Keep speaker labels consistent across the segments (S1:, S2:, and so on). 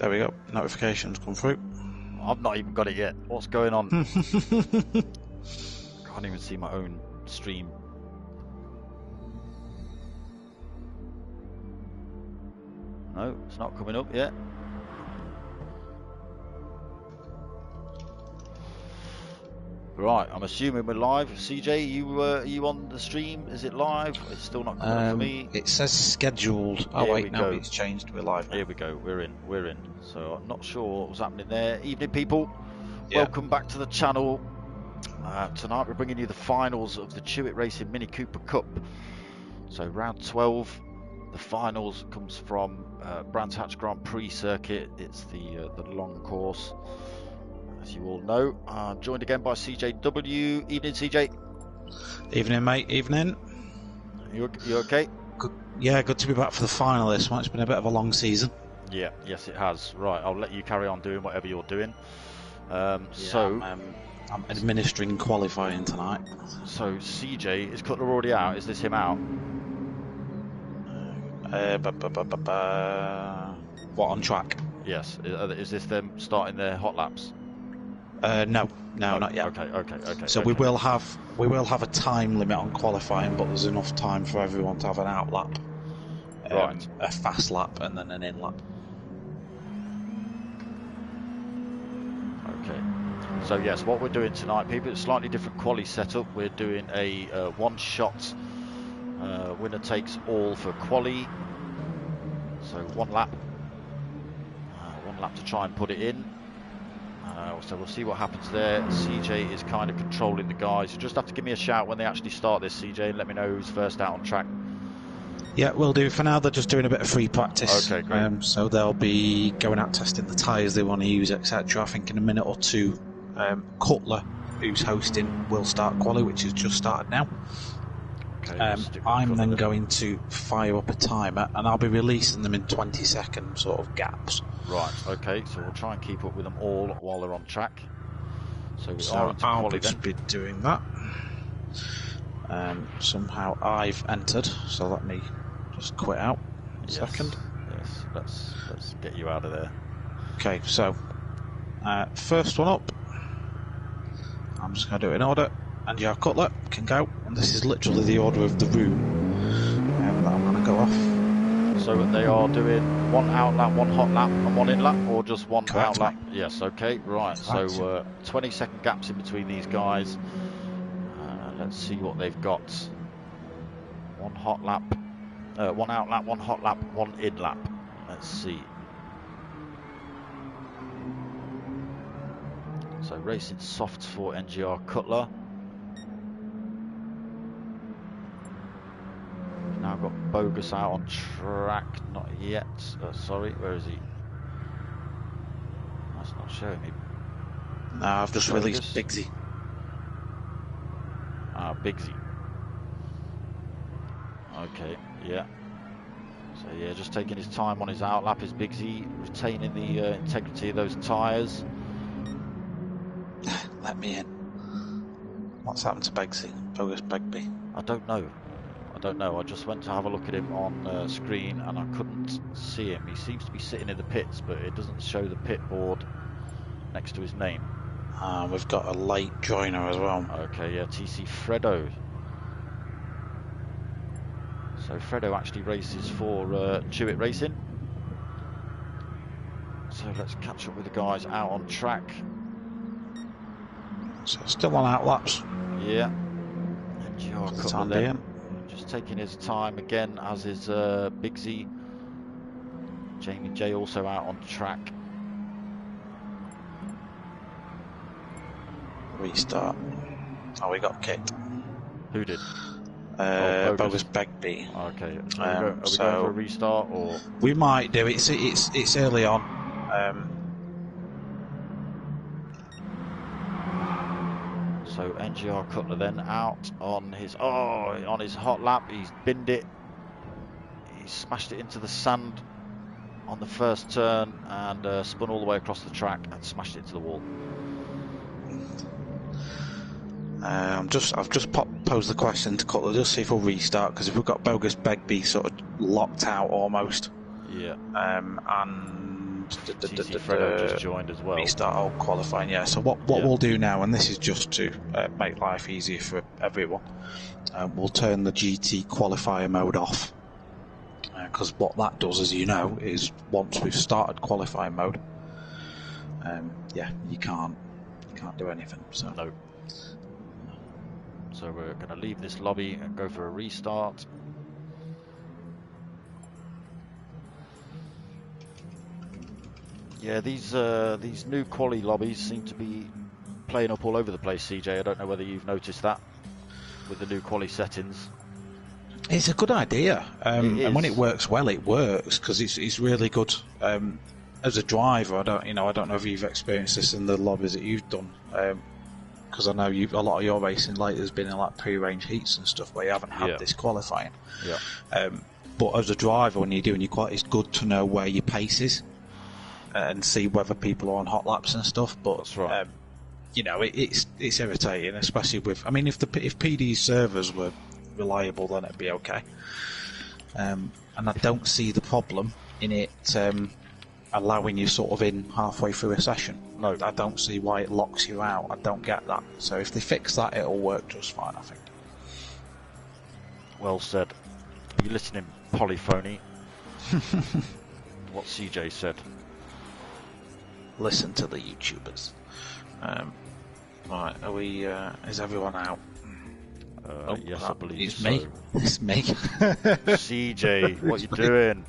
S1: There we go. Notifications come through.
S2: I've not even got it yet. What's going on? Can't even see my own stream. No, it's not coming up yet. Right, I'm assuming we're live. CJ, you on the stream? Is it live? It's still not coming up for me.
S1: It says scheduled. Oh
S2: Here
S1: wait,
S2: we
S1: no,
S2: go.
S1: it's changed. We're live now.
S2: Here we go. We're in. So I'm not sure what was happening there. Evening, people.
S1: Yeah.
S2: Welcome back to the channel. Tonight we're bringing you the finals of the CHewitt Racing Mini Cooper Cup. So round 12. The finals comes from Brands Hatch Grand Prix circuit. It's the long course, as you all know. I'm joined again by CJW. Evening, CJ.
S1: Evening, mate. Evening.
S2: You okay?
S1: Good. Yeah, good to be back for the final this one. It's been a bit of a long season.
S2: Yeah, yes it has. Right, I'll let you carry on doing whatever you're doing.
S1: So I'm administering qualifying tonight.
S2: So CJ, is Cutler already out? Is this him out?
S1: What, on track?
S2: Yes. Is this them starting their hot laps?
S1: No, not yet.
S2: Okay.
S1: So we will have a time limit on qualifying, but there's enough time for everyone to have an out lap,
S2: right,
S1: a fast lap, and then an in lap.
S2: Okay. So yes, what we're doing tonight, people, it's a slightly different quali setup. We're doing a one-shot winner takes all for quali. So one lap to try and put it in. So we'll see what happens there. CJ is kind of controlling the guys. You just have to give me a shout when they actually start this, CJ, and let me know who's first out on track.
S1: Yeah, will do. For now, they're just doing a bit of free practice.
S2: Okay, great.
S1: So they'll be going out testing the tyres they want to use, etc. I think in a minute or two, Cutler, who's hosting, will start quali, which has just started now.
S2: Okay,
S1: I'm then going to fire up a timer, and I'll be releasing them in 20-second sort of gaps.
S2: Right, okay, so we'll try and keep up with them all while they're on track. So
S1: I'll just be doing that. Somehow I've entered, so let me just quit out a second.
S2: Yes, let's get you out of there.
S1: Okay, so first one up. I'm just going to do it in order. NGR Cutler can go, and this is literally the order of the room that I'm going to go off.
S2: So they are doing one out lap, one hot lap, and one in lap, or just one
S1: Correct,
S2: out lap?
S1: mate.
S2: Yes, okay, right. So 20-second gaps in between these guys. Let's see what they've got. One hot lap, one out lap, one hot lap, one in lap. Let's see. So racing softs for NGR Cutler. Now got Bogus out on track, not yet. Sorry, where is he? That's not showing me.
S1: No, I've just released Bigsy.
S2: Ah, Bigsy. Okay, yeah. So yeah, just taking his time on his out lap is Bigsy, retaining the integrity of those tyres.
S1: Let me in. What's happened to Bigsy? Bogus Begbie?
S2: I don't know. I just went to have a look at him on screen and I couldn't see him. He seems to be sitting in the pits, but it doesn't show the pit board next to his name.
S1: We've got a late joiner as well.
S2: Okay, yeah, TC Fredo. So Fredo actually races for CHewitt Racing. So let's catch up with the guys out on track.
S1: So still on out laps.
S2: Yeah. NGR Cutler then. Just taking his time again, as is Bigsy. Jamie J also out on track.
S1: Restart. Oh, we got kicked.
S2: Who did?
S1: Bogus Begbie.
S2: Okay. Are we going for a restart, or?
S1: We might do. It's early on.
S2: So NGR Cutler then out on his hot lap. He's binned it. He smashed it into the sand on the first turn and spun all the way across the track and smashed it into the wall.
S1: I've just posed the question to Cutler, just see if we'll restart, because if we've got Bogus Begbie sort of locked out almost.
S2: Yeah.
S1: And
S2: TC Fredo just joined as well.
S1: Restart all qualifying, yeah. So what we'll do now, and this is just to make life easier for everyone, we'll turn the GT qualifier mode off. Because what that does, as you know, is once we've started qualifying mode, yeah, you can't do anything. So
S2: no. So we're going to leave this lobby and go for a restart. Yeah, these new quali lobbies seem to be playing up all over the place, CJ. I don't know whether you've noticed that with the new quali settings.
S1: It's a good idea, and when it works well, it works because it's really good. As a driver, I don't know if you've experienced this in the lobbies that you've done, because I know a lot of your racing late has been in like pre-range heats and stuff where you haven't had this qualifying.
S2: Yeah.
S1: But as a driver, when you're doing your quali, it's good to know where your pace is and see whether people are on hot laps and stuff. But
S2: that's right.
S1: It's irritating, especially with. I mean, if PD's servers were reliable, then it'd be okay. And I don't see the problem in it allowing you sort of in halfway through a session. No, I don't see why it locks you out. I don't get that. So if they fix that, it'll work just fine, I think.
S2: Well said. Are you listening, Polyphony? What CJ said.
S1: Listen to the YouTubers. Right, are we? Is everyone out?
S2: Yes, I believe
S1: it's
S2: so.
S1: me. It's me.
S2: CJ, what you doing?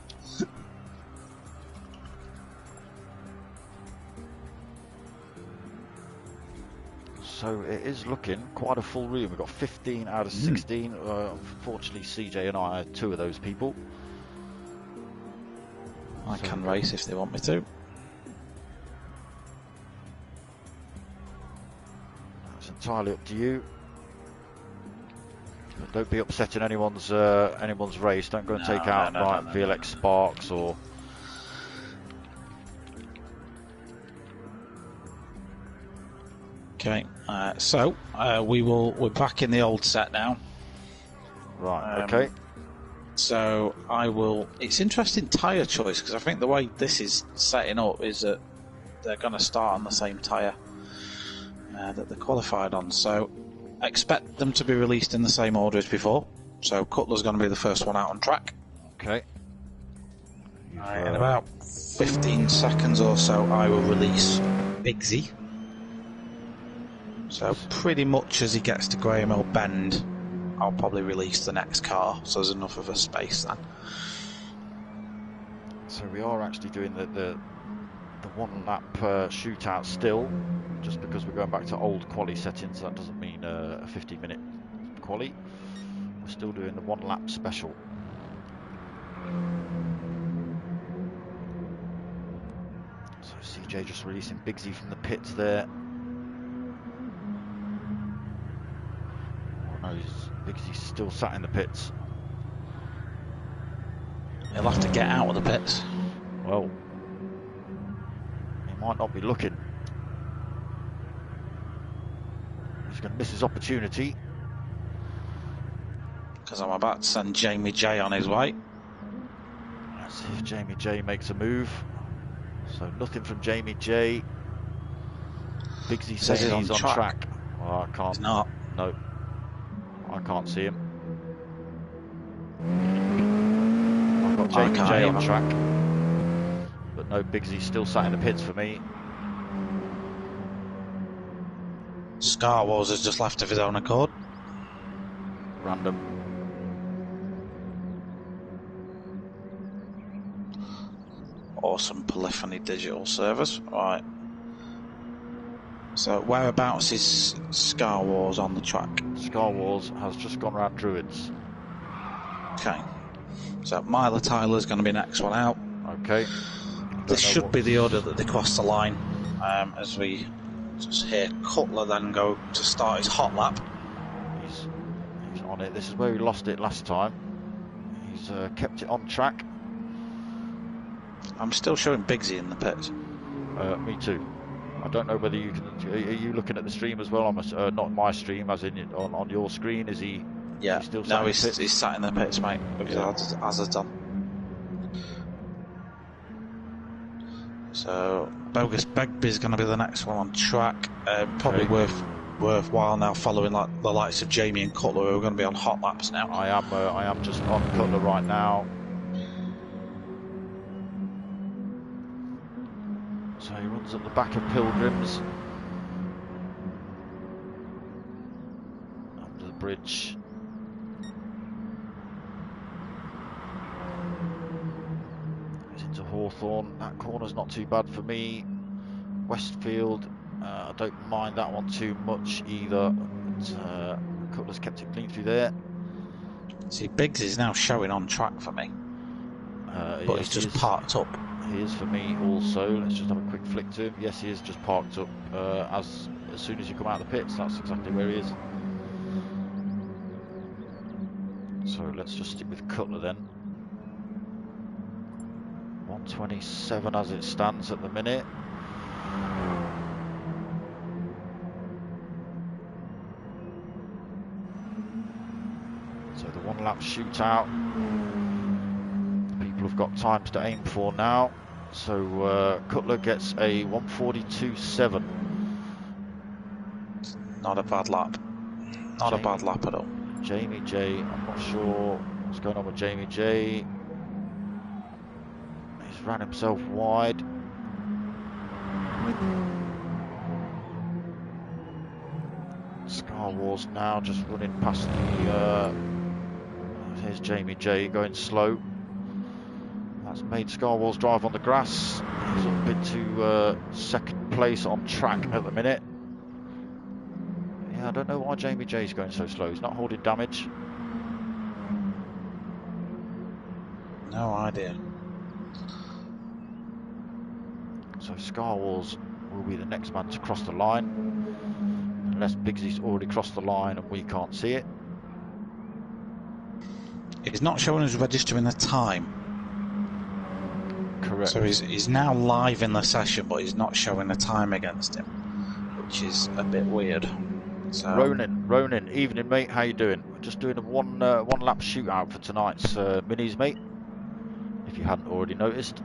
S2: So it is looking quite a full room. We've got 15 out of 16. Unfortunately, CJ and I are two of those people.
S1: I can race if they want me to.
S2: That's entirely up to you. But don't be upsetting anyone's race. Don't go and take out VLX Sparks or.
S1: Okay, so we're back in the old set now.
S2: Right. Okay.
S1: So it's interesting tyre choice because I think the way this is setting up is that they're going to start on the same tyre that they qualified on. So expect them to be released in the same order as before. So Cutler's going to be the first one out on track.
S2: Okay.
S1: In about 15 seconds or so, I will release Bigsy. So pretty much as he gets to Graham Hill Bend, I'll probably release the next car, so there's enough of a space then.
S2: So we are actually doing the one lap shootout still, just because we're going back to old quali settings. That doesn't mean a 50-minute quali. We're still doing the one lap special. So CJ just releasing Bigsy from the pits there. Oh no, Bigsy's still sat in the pits.
S1: He'll have to get out of the pits.
S2: Well, he might not be looking. He's going to miss his opportunity.
S1: Because I'm about to send Jamie J on his way.
S2: Let's see if Jamie J makes a move. So nothing from Jamie J. Bigsy says he's on track. Oh, I can't.
S1: He's not.
S2: No. I can't see him. I've got Jamie J on track. But no, Bigsy's still sat in the pits for me.
S1: Star Wars has just left of his own accord.
S2: Random.
S1: Awesome Polyphony digital service. Right. So whereabouts is Star Wars on the track?
S2: Star Wars has just gone round Druids.
S1: Okay. So Myla Tyler's going to be next one out.
S2: Okay.
S1: This should be the order that they cross the line. As we just hear Cutler then go to start his hot lap.
S2: He's on it. This is where he lost it last time. He's kept it on track.
S1: I'm still showing Bigsy in the pits.
S2: Me too. I don't know whether you can. Are you looking at the stream as well? Not my stream, as in on your screen. Is he?
S1: Yeah.
S2: He's still
S1: he's sat in the pits, mate. Because as done. So Bogus Begby's going to be the next one on track. Probably worthwhile now following like the likes of Jamie and Cutler, who are going to be on hot laps now.
S2: I am just on Cutler right now. So he runs at the back of Pilgrims. Under the bridge. He's into Hawthorne. That corner's not too bad for me. Westfield, I don't mind that one too much either. But, Cutler's kept it clean through there.
S1: See, Biggs is now showing on track for me. But he's just parked up.
S2: He is for me also. Let's just have a quick flick to him. Yes, he is just parked up. As soon as you come out of the pits, that's exactly where he is. So let's just stick with Cutler then. 127 as it stands at the minute. So the one lap shootout. People have got times to aim for now. So Cutler gets a 142.7.
S1: Not a bad lap. Not a bad lap at all.
S2: Jamie J, I'm not sure what's going on with Jamie J. He's ran himself wide. Scar Wars now just running past the... here's Jamie J going slow. That's made Scar Wars drive on the grass. He's up into second place on track at the minute. Yeah, I don't know why Jamie J's going so slow. He's not holding damage.
S1: No idea.
S2: So Scar Wars will be the next man to cross the line. Unless Biggsy's already crossed the line and we can't see it.
S1: It's not showing us registering the time.
S2: Correct.
S1: So he's now live in the session, but he's not showing the time against him, which is a bit weird. So
S2: Ronan, evening mate, how you doing? We're just doing a one lap shootout for tonight's minis, mate. If you hadn't already noticed.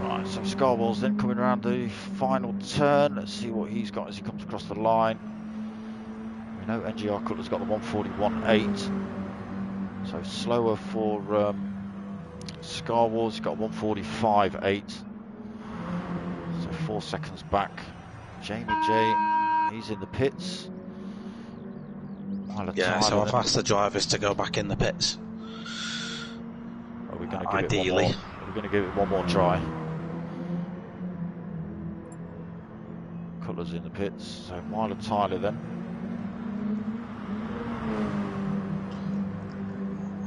S2: Right, so Scarwell's then coming around the final turn. Let's see what he's got as he comes across the line. We know NGR Cutler's got the 141.8. So slower for Scar Wars, he's got 145.8. So 4 seconds back. Jamie J, he's in the pits.
S1: Yeah, so I've asked the drivers to go back in the pits.
S2: Are we going to give
S1: ideally?
S2: We're going to give it one more try. Cutler's in the pits. So Milo Tyler then.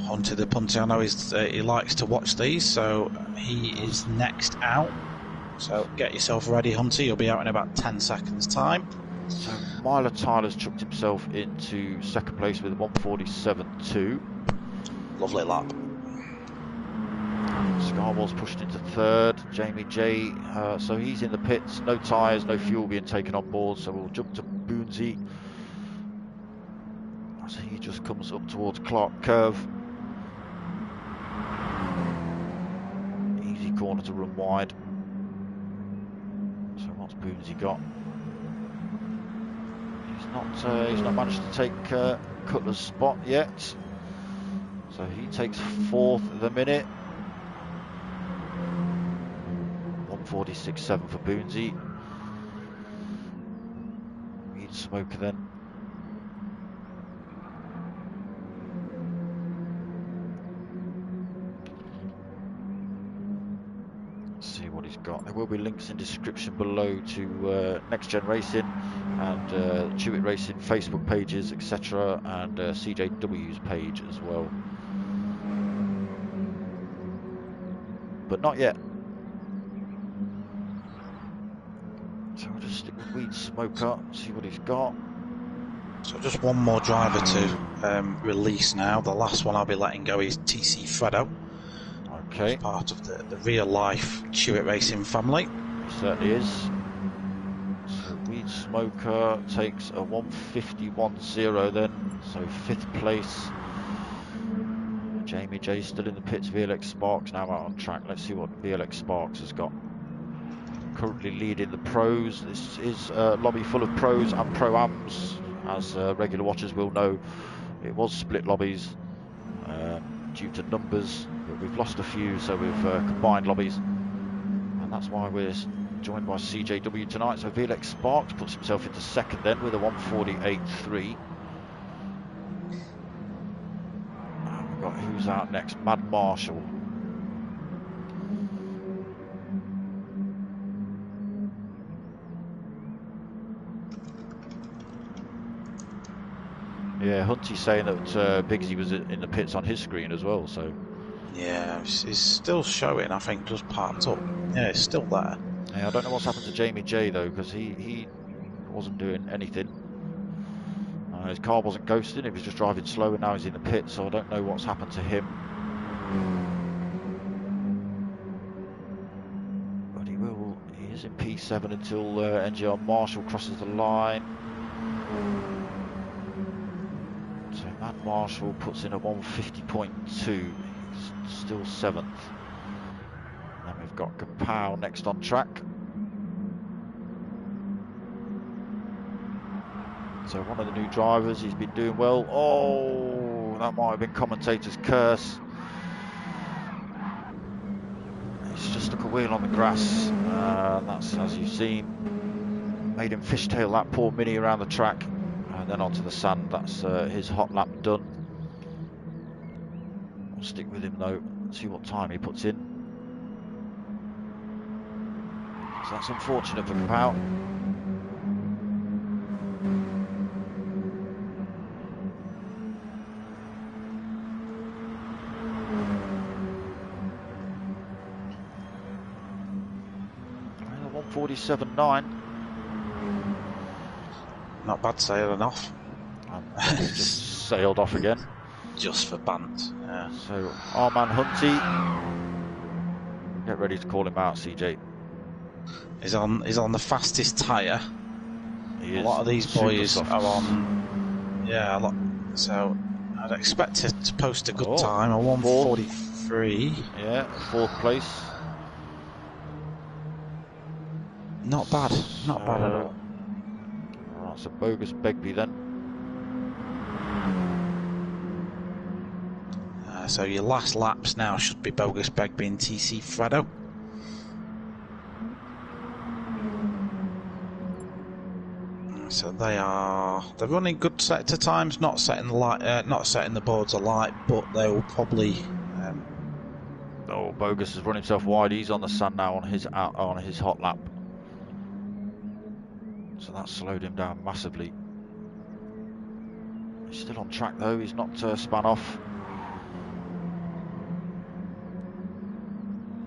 S1: Hunter the punter, I know he likes to watch these, so he is next out. So get yourself ready, Hunter. You'll be out in about 10 seconds' time.
S2: So Milo Tyler's chucked himself into second place with 147.2.
S1: Lovely lap.
S2: Scarwell's pushed into third. Jamie J, so he's in the pits. No tyres, no fuel being taken on board. So we'll jump to Boonsey. As he just comes up towards Clark Curve. Easy corner to run wide. So what's Boonsey got? He's not managed to take Cutler's spot yet. So he takes fourth at the minute. 146.7 for Boonsey. Weed Smoker then. Let's see what he's got. There will be links in description below to Next Gen Racing and CHewitt Racing Facebook pages, etc., and CJW's page as well. But not yet. So we'll just stick with Weed Smoker, see what he's got.
S1: So just one more driver to release now. The last one I'll be letting go is TC Fredo.
S2: Okay.
S1: He's part of the real life CHewitt Racing family.
S2: He certainly is. So Weed Smoker takes a 151.0 then. So 5th place. Jamie J still in the pits. VLX Sparks now out on track. Let's see what VLX Sparks has got. Currently leading the pros. This is a lobby full of pros and pro-ams. As regular watchers will know, it was split lobbies due to numbers, but we've lost a few, so we've combined lobbies, and that's why we're joined by CJW tonight. So VLX Sparks puts himself into second then with a 1:48.3. And we've got who's out next? Mad Marshall. Yeah, Hunty's saying that Bigsy was in the pits on his screen as well, so...
S1: Yeah, it's still showing, I think, just parked up. Yeah, it's still there.
S2: Yeah, I don't know what's happened to Jamie J, though, because he wasn't doing anything. His car wasn't ghosting, he was just driving slow, and now he's in the pit, so I don't know what's happened to him. But he is in P7 until NGR Marshall crosses the line. So Matt Marshall puts in a 150.2, he's still 7th. Then we've got Kapow next on track. So one of the new drivers, he's been doing well. Oh, that might have been commentator's curse. He's just stuck a wheel on the grass. That's, as you've seen, made him fishtail that poor Mini around the track. And then onto the sand. That's his hot lap done. We'll stick with him though, see what time he puts in. So that's unfortunate for Kapow. Well, 1:47.9.
S1: Not bad sailing off.
S2: And he's just sailed off again.
S1: Just for bant, yeah.
S2: So our man Hunty, get ready to call him out, CJ.
S1: He's on the fastest tyre.
S2: He
S1: a
S2: is
S1: lot of these boys
S2: soft.
S1: are on, yeah, a lot. So I'd expect it to post a good time, a 1:43.
S2: Yeah, 4th place.
S1: Not bad, not bad at all.
S2: Right, so Bogus Begbie then.
S1: So your last laps now should be Bogus Begbie and TC Fredo. So they're running good sector times, not setting the light, not setting the boards alight, but they will probably.
S2: Oh, Bogus has run himself wide. He's on the sand now on his hot lap. So that slowed him down massively. He's still on track though. He's not spun off.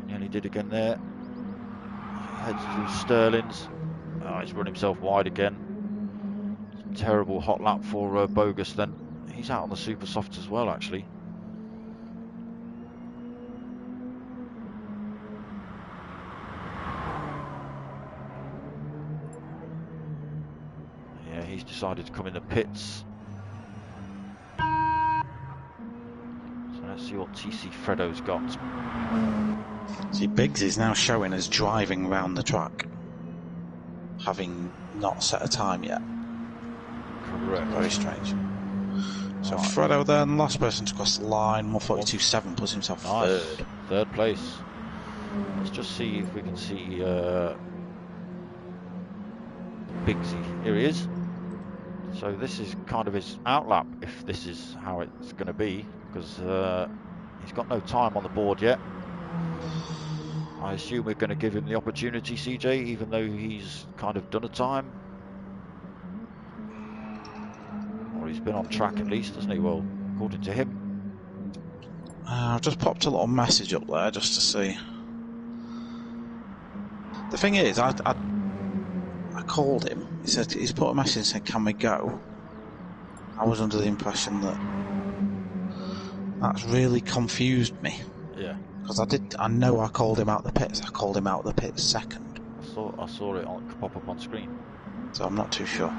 S2: Nearly did again there. Heads through Sterling's. Oh, he's run himself wide again. Terrible hot lap for Bogus then. He's out on the super softs as well, actually. Yeah, he's decided to come in the pits. So let's see what TC Fredo's got.
S1: See, Biggs is now showing as driving around the track, having not set a time yet.
S2: Correct.
S1: Very strange. So right. Fredo then, last person to cross the line, 1:42.7, puts himself third.
S2: Third place. Let's just see if we can see Bigsy. Here he is. So this is kind of his outlap, if this is how it's going to be, because he's got no time on the board yet. I assume we're going to give him the opportunity, CJ, even though he's kind of done a time. Or he's been on track at least, hasn't he? Well, according to him.
S1: I've just popped a little message up there just to see. The thing is, I called him. He said he's put a message and said, "Can we go?" I was under the impression that that's really confused me.
S2: Yeah.
S1: Because I know I called him out the pits. I called him out the pits second.
S2: I saw it pop up on screen.
S1: So I'm not too sure.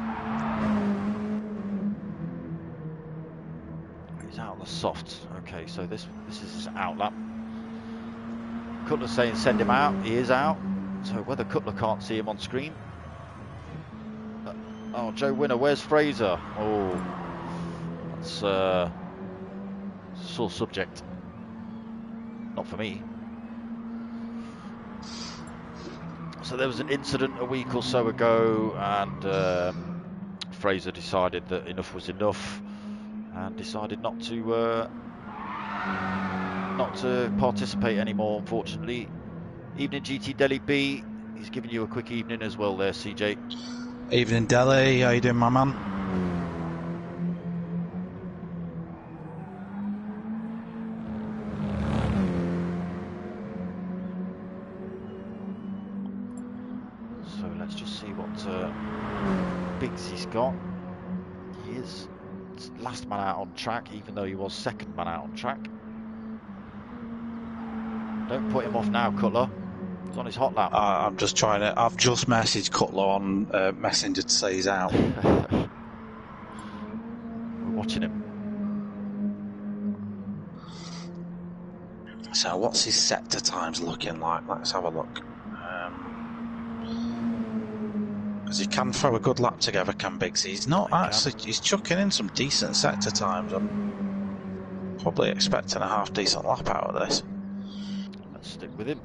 S2: He's out on the softs. Okay, so this is his out lap. Cutler's saying send him out. He is out. So whether Cutler can't see him on screen. Oh, Joe Winner, where's Fraser? Oh, that's a sore subject. Not for me. So there was an incident a week or so ago, and Fraser decided that enough was enough, and decided not to participate anymore. Unfortunately, evening GT Delhi B. He's giving you a quick evening as well there, CJ.
S1: Evening Delhi, how you doing, my man?
S2: So let's just see what Biggsy's got. He is last man out on track, even though he was second man out on track. Don't put him off now, Cutler. He's on his hot lap.
S1: I'm just trying to. I've just messaged Cutler on Messenger to say he's out.
S2: We're watching him.
S1: So what's his sector times looking like? Let's have a look. Because he can throw a good lap together, can Biggsy? He's not actually. He's chucking in some decent sector times. I'm probably expecting a half decent lap out of this.
S2: Let's stick with him.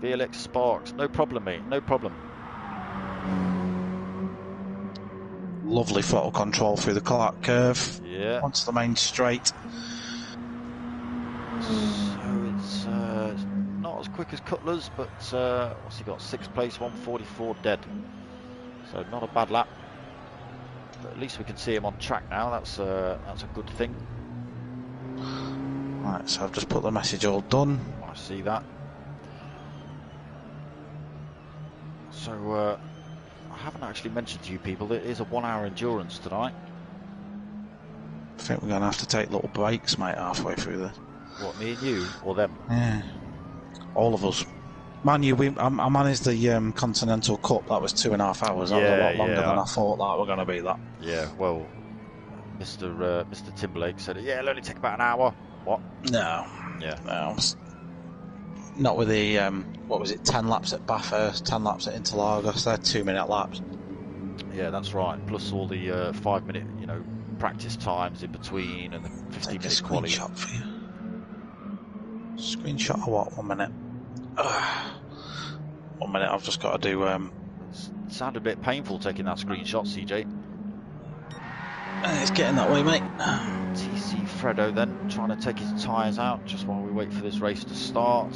S2: VLX Sparks, no problem, mate, no problem.
S1: Lovely throttle control through the Clark curve.
S2: Yeah.
S1: Onto the main straight.
S2: So it's not as quick as Cutler's, but what's he got? 6th place, 144 dead. So not a bad lap. But at least we can see him on track now. That's a good thing.
S1: Right, so I've just put the message all done.
S2: I see that. So I haven't actually mentioned to you people that it is a 1 hour endurance tonight.
S1: I think we're going to have to take little breaks, mate, halfway through this.
S2: What, me and you, or them?
S1: Yeah, all of us. Man, I managed the Continental Cup. That was 2.5 hours. That was a lot longer than I thought that were going to be. That.
S2: Yeah, well, Mr. Timberlake said, yeah, it'll only take about an hour. What?
S1: No.
S2: Yeah.
S1: No. Not with the, what was it, 10 laps at Bathurst, 10 laps at Interlagos. They're 2-minute laps.
S2: Yeah, that's right. Plus all the 5-minute, practice times in between, and the 15-minute quality.
S1: Screenshot for you. Screenshot of what? 1 minute. 1 minute. I've just got to do.
S2: It sounded a bit painful taking that screenshot, CJ.
S1: It's getting that way, mate.
S2: TC Fredo then trying to take his tyres out just while we wait for this race to start.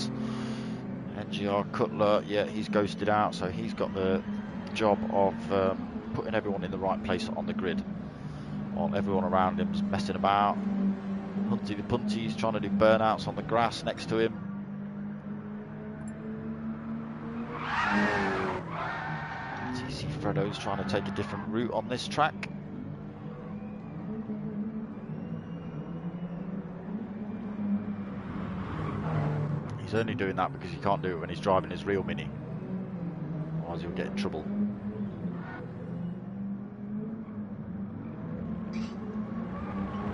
S2: NGR Cutler, yeah, he's ghosted out, so he's got the job of putting everyone in the right place on the grid, while everyone around him's messing about. Hunty the Punty's trying to do burnouts on the grass next to him. TC Fredo's trying to take a different route on this track. He's only doing that because he can't do it when he's driving his real Mini, otherwise he'll get in trouble.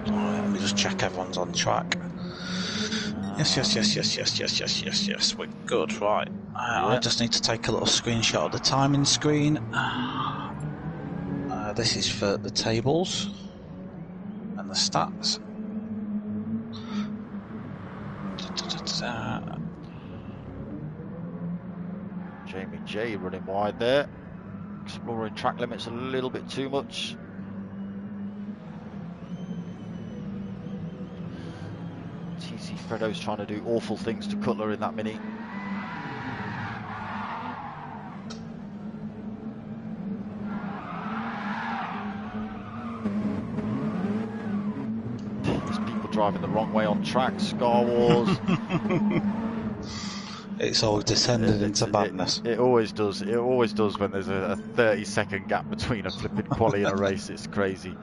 S1: Let me just check everyone's on track. Yes, we're good, right. I just need to take a little screenshot of the timing screen. This is for the tables and the stats.
S2: Jamie J running wide there, exploring track limits a little bit too much. TC Fredo's trying to do awful things to Cutler in that Mini. There's people driving the wrong way on track. Scar Wars.
S1: It's all descended into badness.
S2: It always does. It always does when there's a 30-second gap between a flipping quali and a race. It's crazy.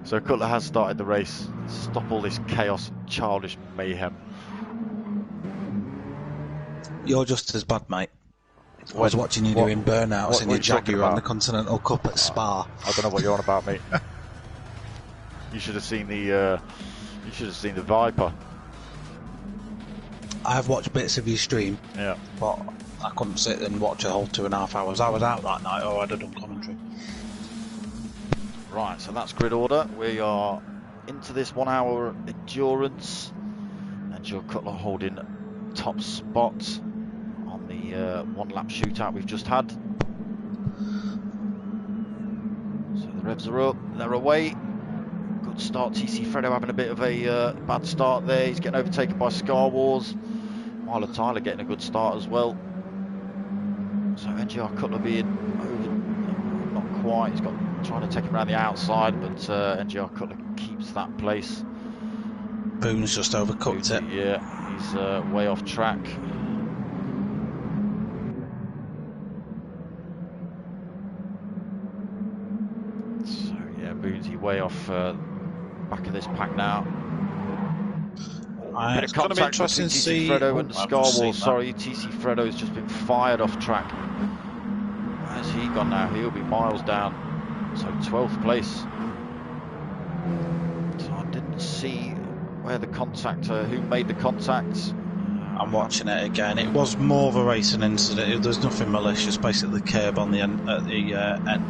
S2: So Cutler has started the race. Stop all this chaos and childish mayhem.
S1: You're just as bad, mate. I was watching you doing burnouts in your Jaguar on the Continental Cup at Spa.
S2: I don't know what you're on about, mate. You should have seen the Viper.
S1: I've watched bits of your stream,
S2: Yeah.
S1: but I couldn't sit and watch a whole 2.5 hours. I was out that night, or I'd have done commentary.
S2: Right, so that's grid order. We are into this 1 hour endurance. NGR Cutler holding top spot on the 1 lap shootout we've just had. So the revs are up, they're away. Good start. TC Fredo having a bit of a bad start there. He's getting overtaken by Scar Wars. Milo Tyler getting a good start as well. So NGR Cutler being over, not quite. He's got trying to take him around the outside, but NGR Cutler keeps that place.
S1: Boone's just overcooked it.
S2: Yeah, he's way off track. So yeah, Boonesy way off back of this pack now. Bit of
S1: It's going to be
S2: contact
S1: interesting
S2: between
S1: to see.
S2: TC Fredo and Scar
S1: I've seen
S2: Wars.
S1: that.
S2: Sorry, TC Fredo's just been fired off track. Where's he gone now? He'll be miles down. So 12th place. So I didn't see where the contact, who made the contact.
S1: I'm watching it again. It was more of a racing incident. There's nothing malicious. Basically, the curb on the end, at the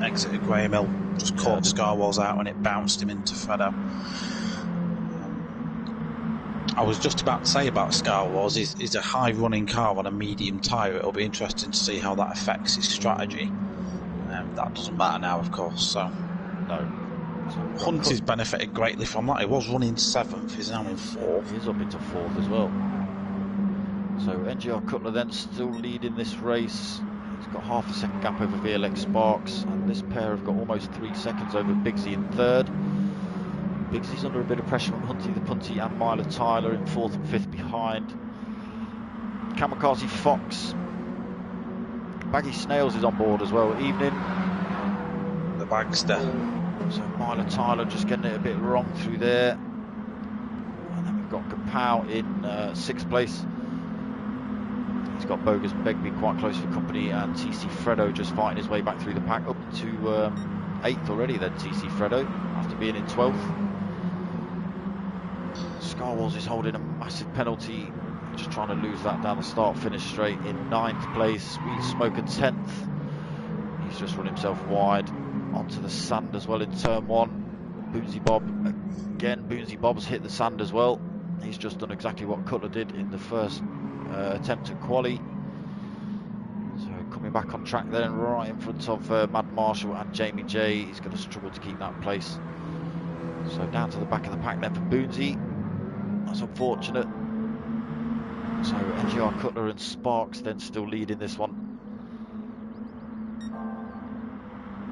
S1: exit of Graham Hill just caught Scar Wars out and it bounced him into Fredo. I was just about to say about Scar Wars, he's a high running car on a medium tyre. It'll be interesting to see how that affects his strategy. That doesn't matter now, of course. So
S2: No.
S1: Hunt has benefited greatly from that. He was running 7th, he's now in 4th.
S2: He's up into 4th as well. So NGR Cutler then still leading this race. He's got half a second gap over VLX Sparks, and this pair have got almost 3 seconds over Bigsy in 3rd. Bigsy's under a bit of pressure from Hunty the Punty and Milo Tyler in 4th and 5th behind. Kamikaze Fox. Baggy Snails is on board as well. Evening.
S1: The Bagster.
S2: So Milo Tyler just getting it a bit wrong through there. And then we've got Kapow in 6th place. He's got Bogus Begbie quite close for company, and TC Fredo just fighting his way back through the pack up to 8th already then, TC Fredo, after being in 12th. Scar Wars is holding a massive penalty, just trying to lose that down the start finish straight in 9th place. Weed Smoker 10th. He's just run himself wide onto the sand as well in turn 1. Boonsy Bob again. Boonsy Bob's hit the sand as well. He's just done exactly what Cutler did in the first attempt at quali. So coming back on track then, right in front of Mad Marshall and Jamie J. He's going to struggle to keep that place. So down to the back of the pack then for Boonsy. That's unfortunate. So NGR Cutler and Sparks then still leading this one.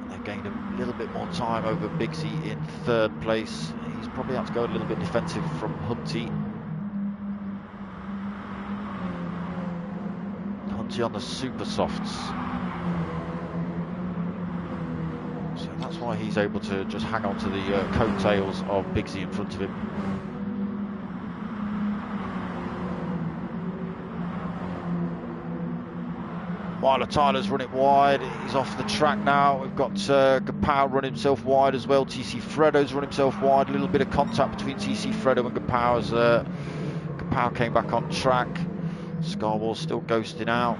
S2: They've gained a little bit more time over Bigsy in 3rd place. He's probably had to go a little bit defensive from Hunty. Hunty on the super softs. So that's why he's able to just hang on to the coattails of Bigsy in front of him. Milo Tyler's running wide. He's off the track now. We've got Kapow running himself wide as well. TC Fredo's run himself wide. A little bit of contact between TC Fredo and Kapow as Kapow came back on track. Scar Wars still ghosting out.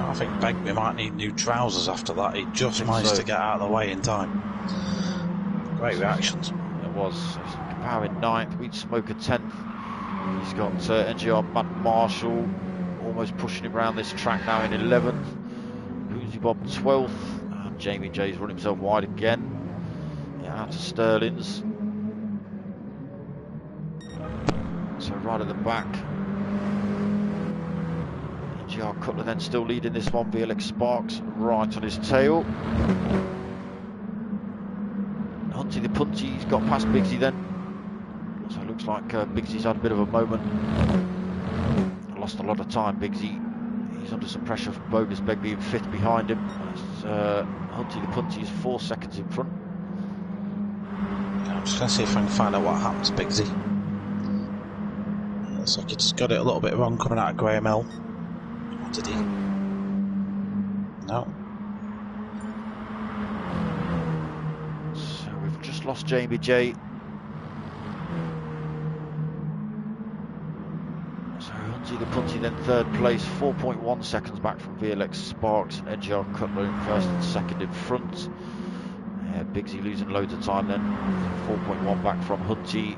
S1: I think Begbie might need new trousers after that. He just managed to get out of the way in time. Great reactions.
S2: It was. Kapow in 9th. Weed Smoker 10th. He's got NGR Mad Marshall almost pushing him around this track now in 11th. Boonsy Bob 12th. And Jamie J's run himself wide again. Yeah, out to Sterling's. So right at the back. NGR Cutler then still leading this one. VLX Sparks right on his tail. Hunty the Punty, he's got past Bigsy then. So it looks like Bigsy's had a bit of a moment. Lost a lot of time, Bigsy. He's under some pressure from Bogus Begbie in 5th behind him. Hunty the Punty is 4 seconds in front.
S1: I'm just going to see if I can find out what happened to Bigsy. Looks like he just got it a little bit wrong coming out of Graham Hill. Or did he? No.
S2: So we've just lost Jamie J. So Hunty the Punty then third place, 4.1 seconds back from VLX Sparks and NGR Cutler in first and second in front. Bigsy losing loads of time then, 4.1 back from Hunty.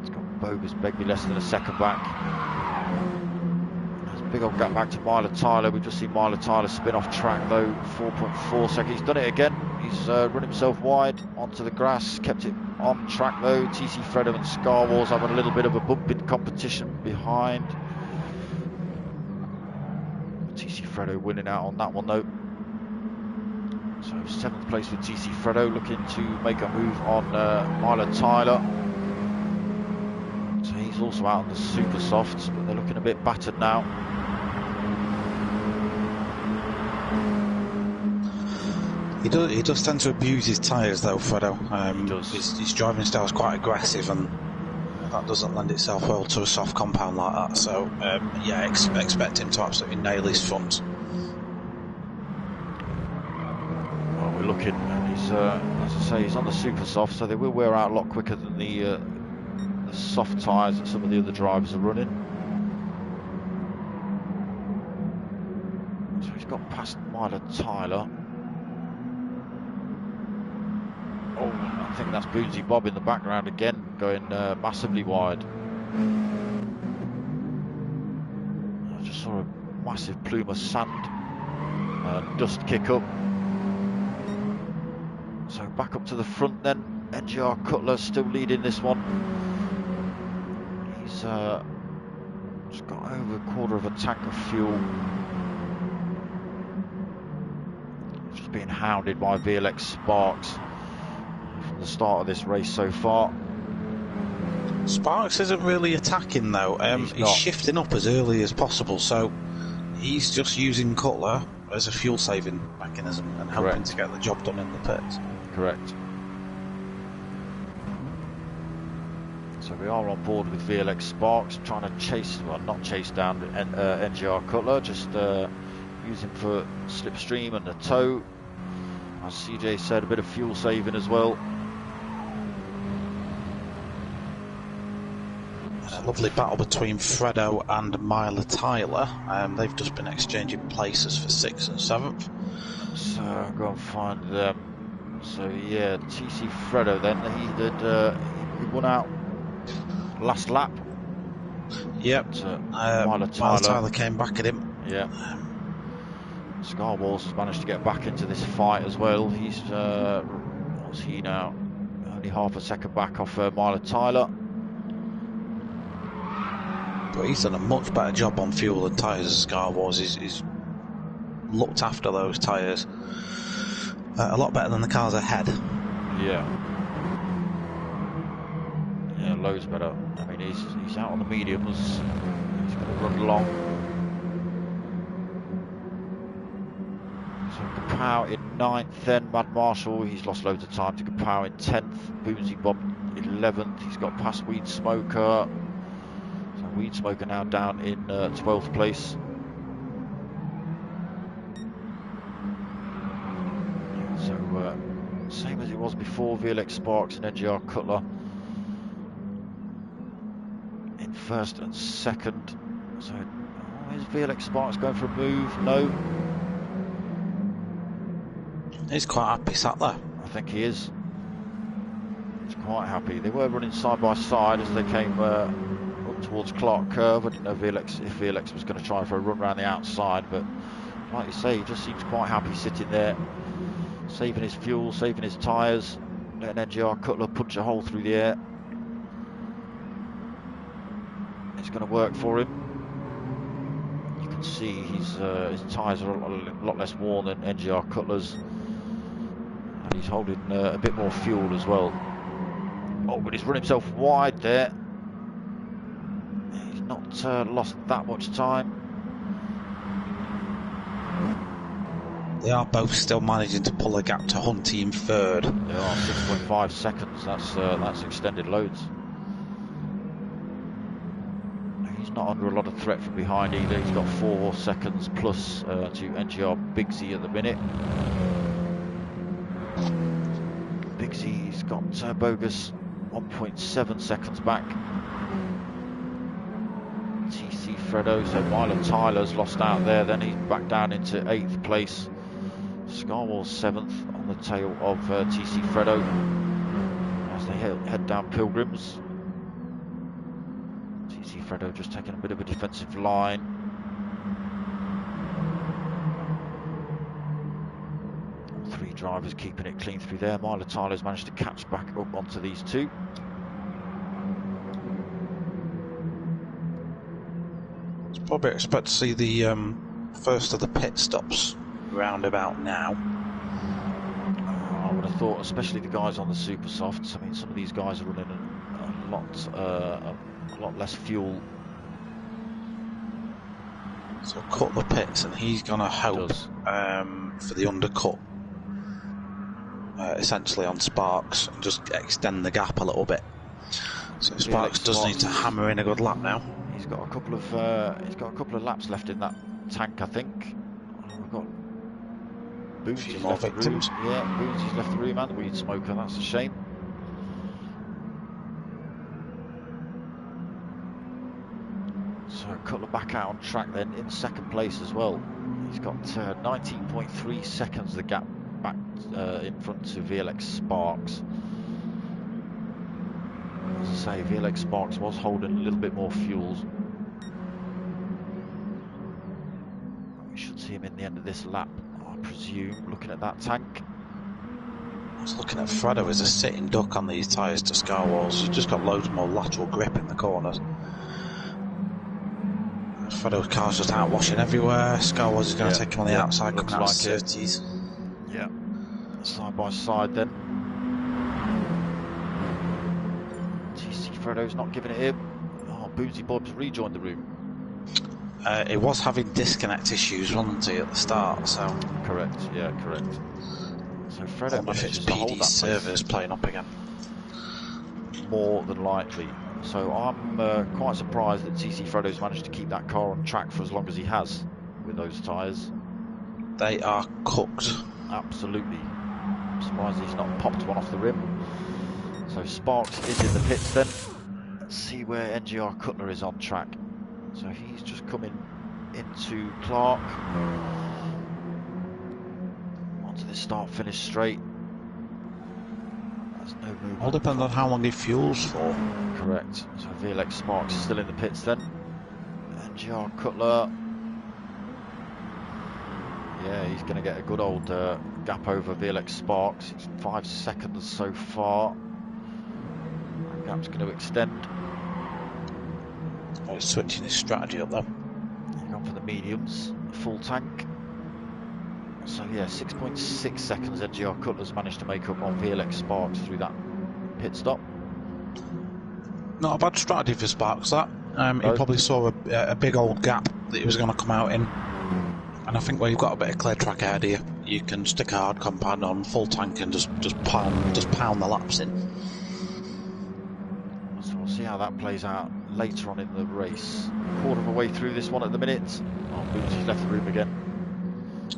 S2: It's got Bogus Begbie less than a second back. There's a big old gap back to Myler Tyler. We've just seen Myler Tyler spin off track though, 4.4 seconds. He's done it again. He's run himself wide onto the grass, kept it on track though. TC Fredo and Scar Wars having a little bit of a bumping competition behind. TC Fredo winning out on that one though. So 7th place with TC Fredo, looking to make a move on Myler Tyler. So he's also out on the super softs, but they're looking a bit battered now.
S1: He does tend to abuse his tyres though, Fredo.
S2: He does.
S1: His driving style is quite aggressive, and that doesn't lend itself well to a soft compound like that. So yeah, expect him to absolutely nail his fronts.
S2: Well, we're looking, and he's as I say, he's on the super soft, so they will wear out a lot quicker than the soft tyres that some of the other drivers are running. So he's got past Myler Tyler. Oh, I think that's Boonesy Bob in the background again, going massively wide. I just saw a massive plume of sand and dust kick up. So back up to the front then. NGR Cutler still leading this one. He's just got over a quarter of a tank of fuel. Just being hounded by VLX Sparks from the start of this race so far.
S1: Sparks isn't really attacking though. He's shifting up as early as possible, so he's just using Cutler as a fuel saving mechanism and helping to get the job done in the pits.
S2: Correct. So we are on board with VLX Sparks, trying to chase, well, not chase down NGR Cutler, just use him for slipstream and a tow. As CJ said, a bit of fuel saving as well.
S1: A lovely battle between Fredo and Myler Tyler. They've just been exchanging places for 6th and 7th.
S2: So I'll go and find them. So yeah, TC Fredo then, he won out last lap.
S1: Yep.
S2: Myler
S1: Tyler came back at him.
S2: Yeah. Scar Wars has managed to get back into this fight as well. He's what's he now? Only half a second back off Myler Tyler.
S1: But he's done a much better job on fuel and tyres. Scar Wars he's looked after those tyres a lot better than the cars ahead.
S2: Yeah. Yeah, loads better. I mean, he's out on the mediums. He's going to run long. So Kapow in 9th, then Mad Marshall. He's lost loads of time to Kapow in 10th. Boonesy Bob 11th. He's got past Weed Smoker. So Weed Smoker now down in 12th place. So same as it was before, VLX Sparks and NGR Cutler in 1st and 2nd. So is VLX Sparks going for a move? No.
S1: He's quite happy sat there.
S2: I think he is. He's quite happy. They were running side by side as they came up towards Clark Curve. I didn't know if VLX was going to try for a run around the outside, but like you say, he just seems quite happy sitting there, saving his fuel, saving his tyres, letting NGR Cutler punch a hole through the air. It's going to work for him. You can see his tyres are a lot less worn than NGR Cutler's. And he's holding a bit more fuel as well. Oh, but he's run himself wide there. He's not lost that much time.
S1: They are both still managing to pull a gap to Hunty in 3rd.
S2: They are 6.5 seconds. That's extended loads. He's not under a lot of threat from behind either. He's got 4 seconds plus to NGR Bigsy at the minute. Bigsy's got bogus 1.7 seconds back. TC Fredo, so Milo Tyler's lost out there, then he's back down into 8th place. Scarwall's 7th on the tail of TC Fredo as they head down Pilgrims. TC Fredo just taking a bit of a defensive line. Three drivers keeping it clean through there. Milo Tyler's managed to catch back up onto these two.
S1: Probably expect to see the first of the pit stops round about now.
S2: I would have thought, especially the guys on the super softs. I mean, some of these guys are running a lot less fuel.
S1: So cut the pits, and he's gonna hope for the undercut, essentially on Sparks, and just extend the gap a little bit. So Sparks does need to hammer in a good lap now.
S2: He's got a couple of laps left in that tank, I think. We've got Boonsy's left the room. Yeah, Boonsy's left the room and the weed smoker. That's a shame. So Cutler back out on track then in 2nd place as well. He's got 19.3 seconds the gap back in front to VLX Sparks. As I say, VLX Sparks was holding a little bit more fuels. We should see him in the end of this lap, I presume, looking at that tank.
S1: I was looking at Fredo as a sitting duck on these tyres to Scarwalls. He's just got loads more lateral grip in the corners. Fredo's car's just out washing everywhere. Scarwalls is going to take him on the outside, coming out of 30s.
S2: Yeah, side by side then. Fredo's not giving it in. Oh, Boozy Bob's rejoined the room.
S1: It was having disconnect issues, wasn't he, at the start? So
S2: correct, yeah, correct. So Fredo manages to hold that
S1: servers playing up again.
S2: More than likely. So I'm quite surprised that TC Fredo's managed to keep that car on track for as long as he has with those tyres.
S1: They are cooked.
S2: Absolutely. I'm surprised he's not popped one off the rim. So Sparks is in the pits then. Let's see where NGR Cutler is on track. So he's just coming into Clark. Onto the start-finish straight. There's no movement.
S1: All depends on how long he fuels for.
S2: Correct. So VLX Sparks is still in the pits then. NGR Cutler. Yeah, he's going to get a good old gap over VLX Sparks. It's 5 seconds so far. That gap's going to extend.
S1: Oh, he's switching his strategy up though.
S2: He's gone for the mediums, full tank. So yeah, 6.6 seconds NGR Cutler's managed to make up on VLX Sparks through that pit stop.
S1: Not a bad strategy for Sparks, that. He probably saw a big old gap that he was going to come out in. And I think where you've got a bit of clear track ahead of you, you can stick a hard compound on, full tank, and just pound the laps in.
S2: So we'll see how that plays out later on in the race. Quarter of a way through this one at the minute. Oh, Boonsy's left the room again.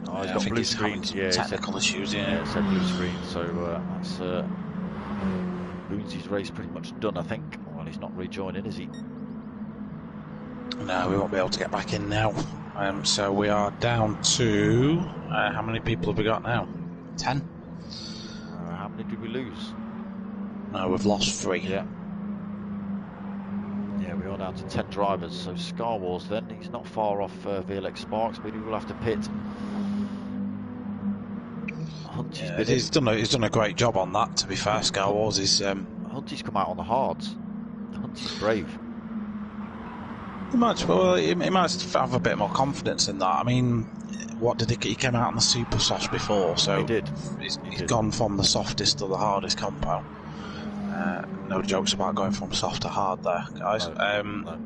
S2: Oh, he's got blue screen. Yeah,
S1: technical issues. Yeah,
S2: it said blue screen. So that's Boonsy's race pretty much done, I think. Well, he's not rejoining, is he?
S1: No, we won't be able to get back in now. So we are down to how many people have we got now? 10.
S2: How many did we lose?
S1: No, we've lost 3.
S2: Yeah. Yeah, we are down to 10 drivers. So Scar Wars then, he's not far off VLX Sparks, but he will have to pit.
S1: Yeah, he's done a great job on that, to be fair. Scar Wars is
S2: Hunty's come out on the hards. Hunty's brave.
S1: He might have a bit more confidence in that. I mean, what did he came out on the super soft before, so
S2: he did.
S1: He's gone from the softest to the hardest compo. No jokes about going from soft to hard there, guys.
S2: No.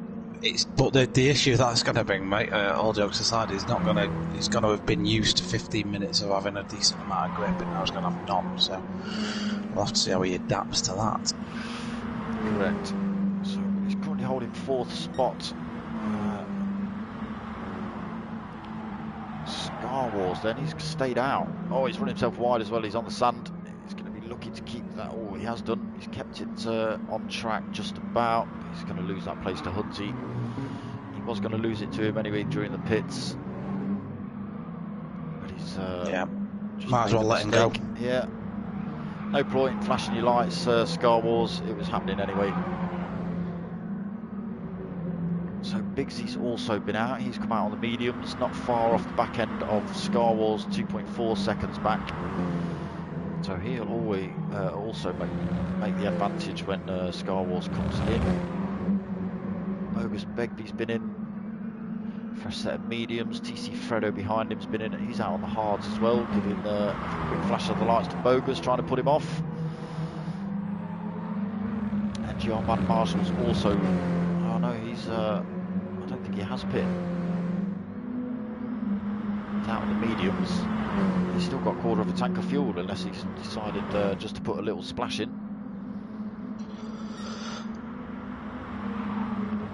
S1: But the issue that's going to bring, mate, all jokes aside, he's going to have been used to 15 minutes of having a decent amount of grip, and now he's going to have none. So we'll have to see how he adapts to that.
S2: Correct. So he's currently holding 4th spot. Scar Wars then, he's stayed out. Oh, he's run himself wide as well. He's on the sand. He's going to be looking to keep Oh, he has done. He's kept it on track just about. He's going to lose that place to Hunty. He was going to lose it to him anyway during the pits. But he's
S1: Yeah,
S2: just
S1: might as
S2: made
S1: well
S2: a
S1: let him go.
S2: mistake. Yeah. No point in flashing your lights, Scar Wars. It was happening anyway. So Biggsy's also been out. He's come out on the mediums, not far off the back end of Scar Wars, 2.4 seconds back. So he'll always also make the advantage when Scar Wars comes in. Bogus Begbie's been in. Fresh set of mediums. TC Fredo behind him's been in. He's out on the hards as well, giving a quick flash of the lights to Bogus, trying to put him off. NGR Mad Marshall's also. Oh no, he's. I don't think he has pit. He's out on the mediums. He's still got a quarter of a tank of fuel, unless he's decided just to put a little splash in.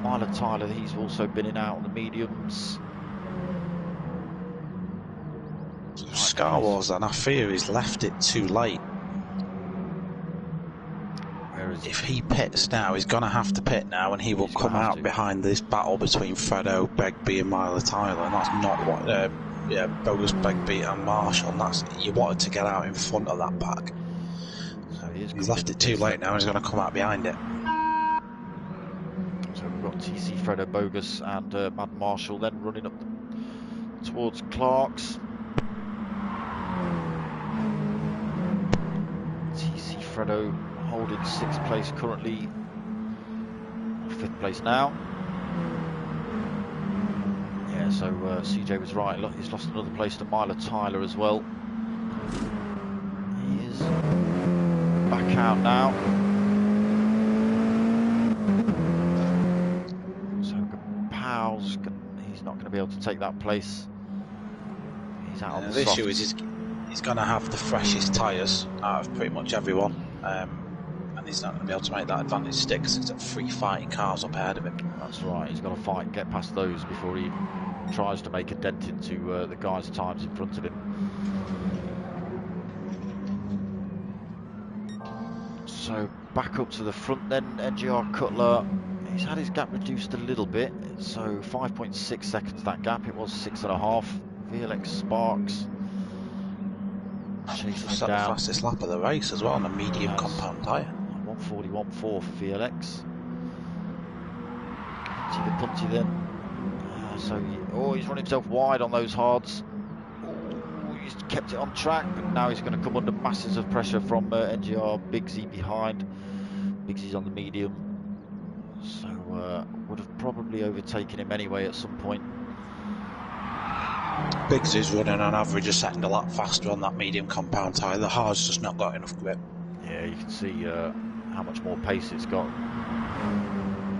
S2: Myler Tyler, he's also been in out on the mediums.
S1: Scar Wars, then I fear he's left it too late.
S2: Where is he?
S1: If he pits now, he's going to have to pit now, and he will come out behind this battle between Fredo, Begbie and Myler Tyler, and that's not what Bogus, Begbie and Marshall, and that's, you wanted to get out in front of that pack.
S2: So
S1: he's left it too late now, and he's going to come out behind it.
S2: So we've got TC Fredo, Bogus and Mad Marshall then running up towards Clark's. TC Fredo holding 6th place currently, 5th place now. Yeah, so CJ was right. Look, he's lost another place to Myler Tyler as well. He is back out now. So Powell's, he's not going to be able to take that place. He's out on the
S1: The
S2: soft.
S1: issue is he's going to have the freshest tyres out of pretty much everyone, and he's not going to be able to make that advantage stick because he's got 3 fighting cars up ahead of him.
S2: That's right, he's got to fight and get past those before he tries to make a dent into the guys' times in front of him. So back up to the front then, NGR Cutler. He's had his gap reduced a little bit, so 5.6 seconds that gap. It was 6.5. VLX Sparks chasing him
S1: The
S2: down.
S1: fastest lap of the race as well on a medium compound tyre.
S2: 1:41.4 for VLX. See the punty then. He's run himself wide on those hards. Oh, he's kept it on track, but now he's going to come under masses of pressure from NGR Biggsy behind. Biggsy's on the medium, so would have probably overtaken him anyway at some point.
S1: Biggsy's running on average a second a lap faster on that medium compound tyre. The hard's just not got enough grip.
S2: Yeah, you can see how much more pace it's got.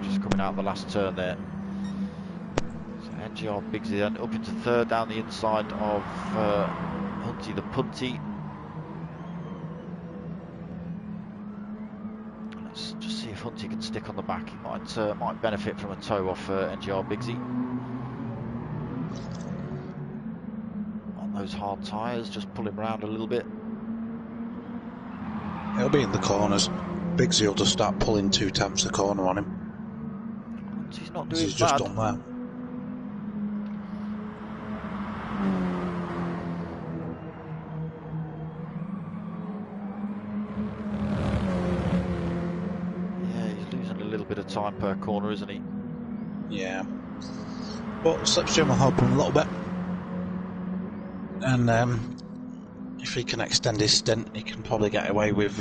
S2: Just coming out of the last turn there. So NGR Biggsy then up into 3rd down the inside of Hunty the Punty. Let's just see if Hunty can stick on the back. He might benefit from a tow off NGR Biggsy. On those hard tyres, just pull him around a little bit.
S1: He'll be in the corners. Biggsy will just start pulling 2/10 the corner on him.
S2: He's not doing
S1: He's
S2: bad.
S1: just done that.
S2: Yeah, he's losing a little bit of time per corner, isn't he?
S1: Yeah. But slipstream will help him a little bit. And if he can extend his stint, he can probably get away with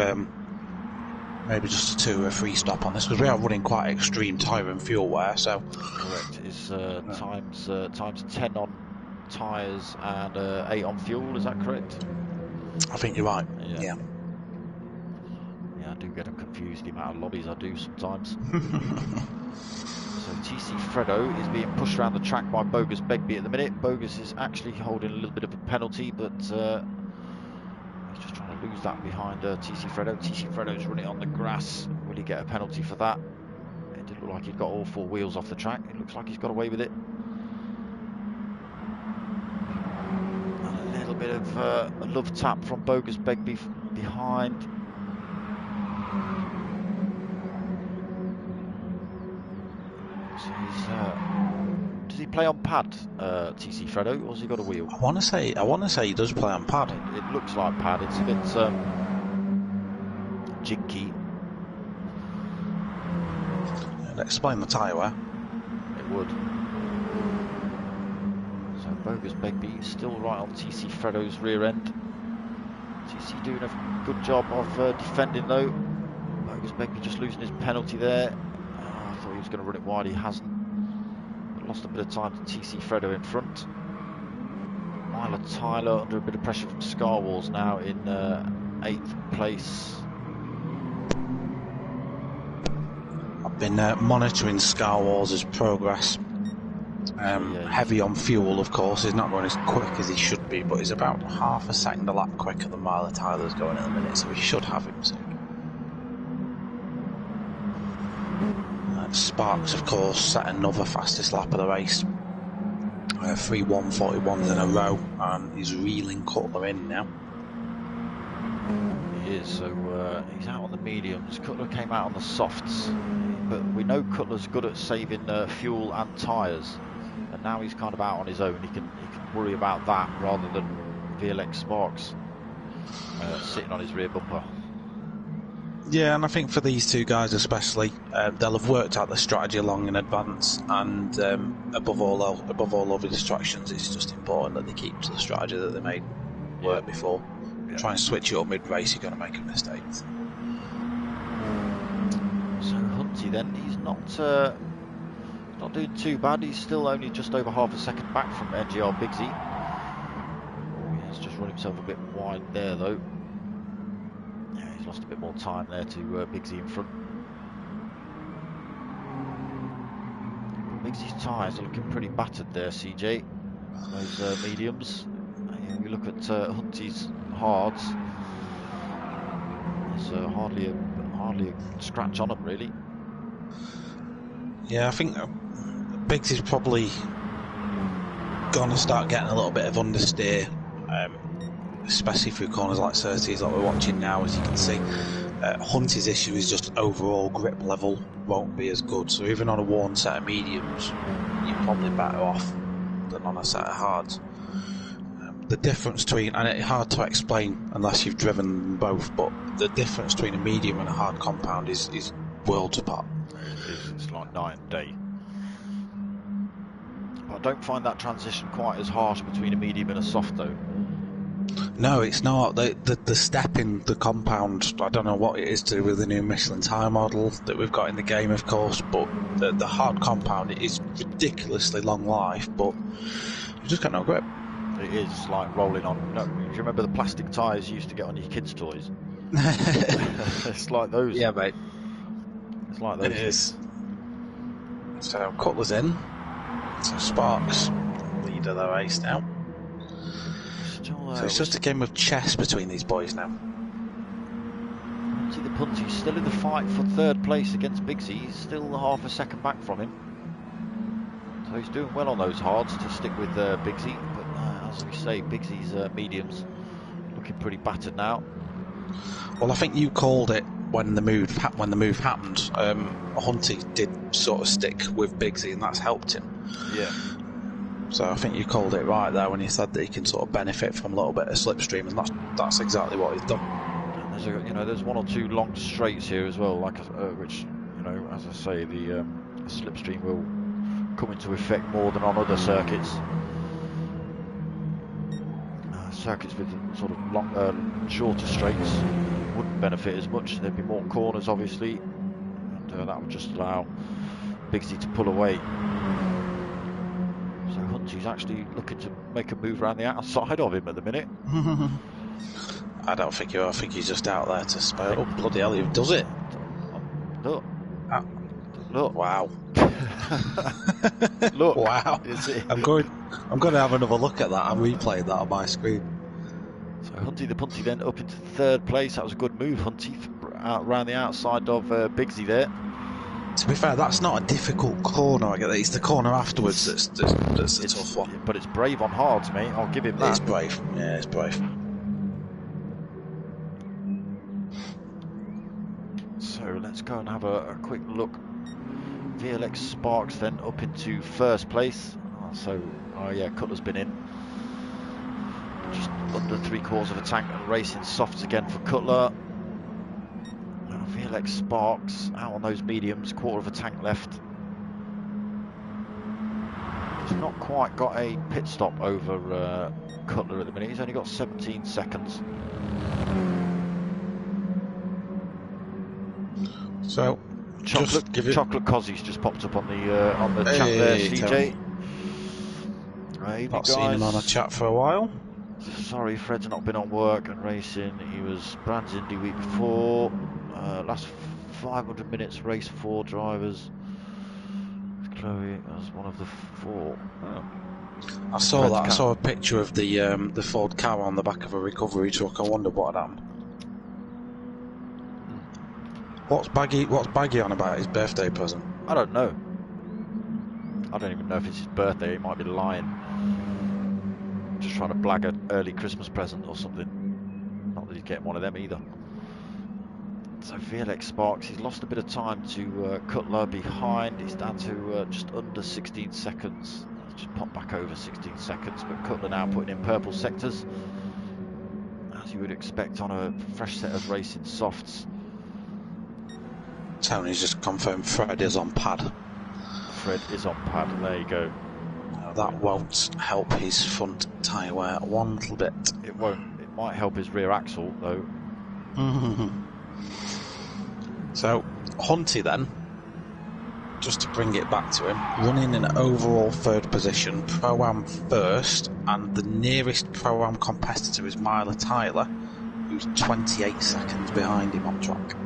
S1: maybe just a 2 or 3 stop on this, because we are running quite extreme tyre and fuel wear. So
S2: correct. Is times 10 on tyres and 8 on fuel. Is that correct?
S1: I think you're right.
S2: Yeah.
S1: Yeah.
S2: Yeah, I do get them confused, the amount of lobbies I do sometimes. So TC Fredo is being pushed around the track by Bogus Begbie at the minute. Bogus is actually holding a little bit of a penalty, but he's just trying to lose that behind TC Fredo. TC Fredo's running on the grass. Will he get a penalty for that? It didn't look like he'd got all 4 wheels off the track. It looks like he's got away with it. And a little bit of a love tap from Bogus Begbie behind. So he's, does he play on pad, TC Fredo, or has he got a wheel?
S1: I want to say he does play on pad.
S2: It looks like pad. It's a bit jinky.
S1: It'd explain the tyre wear.
S2: It would. So Bogus Begbie still right on TC Fredo's rear end. TC doing a good job of defending though. Bogus Begbie just losing his penalty there. I thought he was going to run it wide, he hasn't. But lost a bit of time to TC Fredo in front. Myla Tyler under a bit of pressure from Scar Wars now in 8th place.
S1: I've been monitoring Scar Wars' progress. Heavy on fuel, of course. He's not going as quick as he should be, but he's about half a second a lap quicker than Myla Tyler's going at the minute, so we should have him soon. Sparks, of course, set another fastest lap of the race. 3 1:41s in a row, and he's reeling Cutler in now.
S2: He is, so he's out on the mediums. Cutler came out on the softs, but we know Cutler's good at saving fuel and tyres, and now he's kind of out on his own. He can worry about that rather than VLX Sparks sitting on his rear bumper.
S1: Yeah, and I think for these two guys especially, they'll have worked out the strategy long in advance, and above all other distractions, it's just important that they keep to the strategy that they made work before. Yeah. Try and switch it up mid-race, you're going to make a mistake.
S2: So Hunty then, he's not doing too bad. He's still only just over half a second back from NGR Bigsy. He's just run himself a bit wide there though. Yeah, he's lost a bit more time there to Bigsy in front. Bigsy's tyres are looking pretty battered there, CJ. Those mediums. And you look at Hunty's hards. There's hardly a scratch on them really.
S1: Yeah, I think Biggsy's probably going to start getting a little bit of understeer, especially through corners like Surtees like we're watching now, as you can see. Hunty's issue is just overall grip level won't be as good, so even on a worn set of mediums you're probably better off than on a set of hards. The difference between, and it's hard to explain unless you've driven them both, but the difference between a medium and a hard compound is worlds apart.
S2: It's like night and day. But I don't find that transition quite as harsh between a medium and a soft though.
S1: No, it's not. The step in the compound, I don't know what it is to do with the new Michelin tyre model that we've got in the game, of course, but the hard compound, it is ridiculously long life, but you just got no grip.
S2: It is like rolling on. No, do you remember the plastic tyres you used to get on your kids' toys? It's like those.
S1: Yeah, mate.
S2: It's like those.
S1: It is. So Cutler's in. So Sparks, lead of the race now. So it's just a game of chess between these boys now.
S2: Hunty the Punty still in the fight for 3rd place against Bigsy. He's still half a second back from him. So he's doing well on those hards to stick with Bigsy. But as we say, Bigsy's mediums looking pretty battered now.
S1: Well, I think you called it when the move happened. Hunty did sort of stick with Bigsy, and that's helped him.
S2: Yeah.
S1: So I think you called it right there when you said that he can sort of benefit from a little bit of slipstream, and that's exactly what he's done.
S2: And there's 1 or 2 long straights here as well, like which, as I say, the slipstream will come into effect more than on other circuits. Circuits with sort of long, shorter straights wouldn't benefit as much. There'd be more corners, obviously, and that would just allow Bigsy to pull away. So Hunty's actually looking to make a move around the outside of him at the minute.
S1: I don't think I think he's just out there to spare. Oh, bloody hell, he does it.
S2: Look.
S1: Look. Wow.
S2: Look.
S1: Wow. I'm going to have another look at that. I'm replaying that on my screen.
S2: So Hunty the Punty then up into 3rd place. That was a good move, Hunty, around the outside of Bigsy there.
S1: To be fair, that's not a difficult corner. I get that. It's the corner afterwards that's a tough one.
S2: But it's brave on hards, mate. I'll give him that.
S1: It's brave. Yeah, it's brave.
S2: So let's go and have a quick look. VLX Sparks then up into first place. Oh yeah, Cutler's been in. Just under 3/4 of a tank and racing softs again for Cutler. VLX Sparks out on those mediums, 1/4 of a tank left. He's not quite got a pit stop over Cutler at the minute. He's only got 17 seconds.
S1: So,
S2: Chocolate Cozzy's just popped up on the chat there, CJ.
S1: Not seen him on a chat for a while.
S2: Sorry, Fred's not been on work and racing. He was Brands Indy week before. Last 500 minutes race 4 drivers. Chloe as one of the 4. Oh.
S1: I saw that. I saw a picture of the Ford car on the back of a recovery truck. I wonder what happened. What's Baggy on about his birthday present?
S2: I don't know. I don't even know if it's his birthday. He might be lying. Just trying to blag an early Christmas present or something. Not that he's getting one of them either. So VLX Sparks, he's lost a bit of time to Cutler behind. He's down to just under 16 seconds. He's just popped back over 16 seconds, but Cutler now putting in purple sectors, as you would expect on a fresh set of racing softs.
S1: Tony's just confirmed Fred is on pad.
S2: Fred is on pad, there you go.
S1: That won't help his front tyre wear one little bit.
S2: It won't. It might help his rear axle though.
S1: So, Hunty then, just to bring it back to him, running in overall 3rd position, Pro-Am 1st, and the nearest Pro-Am competitor is Myler Tyler, who's 28 seconds behind him on track.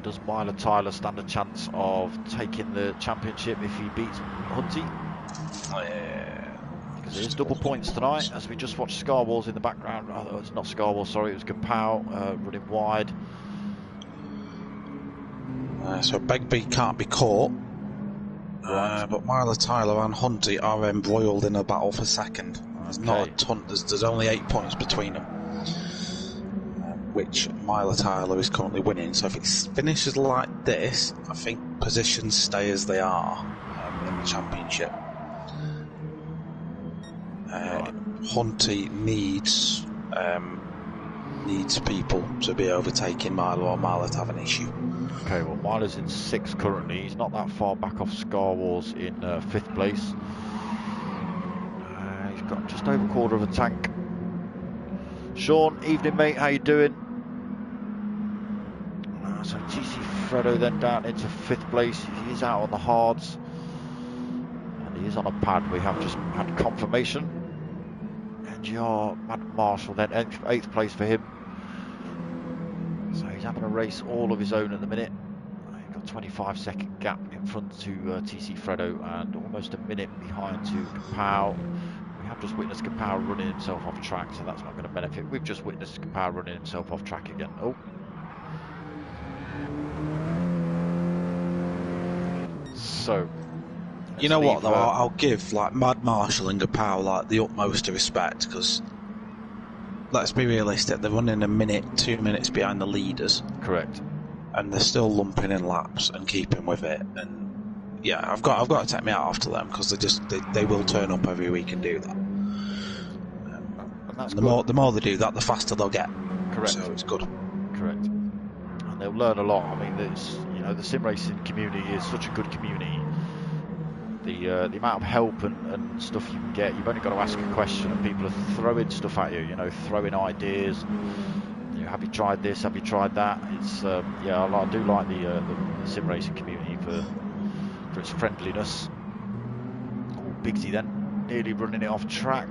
S2: Does Myler Tyler stand a chance of taking the championship if he beats Hunty? Because there's double points tonight, as we just watched Scar Wars in the background. Oh, it's not Scar Wars, sorry, it was Kapow running wide.
S1: So Begbie can't be caught, but Myler Tyler and Hunty are embroiled in a battle for second. There's not a ton. There's only 8 points between them, which Myler Tyler is currently winning. So if it finishes like this, I think positions stay as they are in the championship. Hunty needs people to be overtaking Myler, or Myler to have an issue.
S2: Okay, well Myler's in 6th currently. He's not that far back off Scar Wars in 5th place. He's got just over 1/4 of a tank. Sean, evening mate, how you doing? So TC Fredo then down into 5th place. He is out on the hards. And he is on a pad. We have just had confirmation. NGR, Mad Marshall then 8th place for him. So he's having a race all of his own at the minute. He's got 25-second gap in front to TC Fredo and almost a minute behind to Kapow. We have just witnessed Kapow running himself off track, so that's not going to benefit. We've just witnessed Kapow running himself off track again. Oh. So,
S1: you know what though, I'll give like Mad Marshall and Kapow like the utmost of respect, because let's be realistic, they're running a minute, 2 minutes behind the leaders.
S2: Correct.
S1: And they're still lumping in laps and keeping with it. And yeah, I've got to take my hat off to them, because they will turn up every week and do that.
S2: And that's
S1: the more they do that, the faster they'll get.
S2: Correct.
S1: So it's good.
S2: Correct. And they'll learn a lot. I mean, the sim racing community is such a good community. The amount of help and stuff you can get, you've only got to ask a question and people are throwing stuff at you, throwing ideas. Have you tried this, have you tried that? It's yeah, I do like the sim racing community for its friendliness. Oh, Bigsy then nearly running it off track.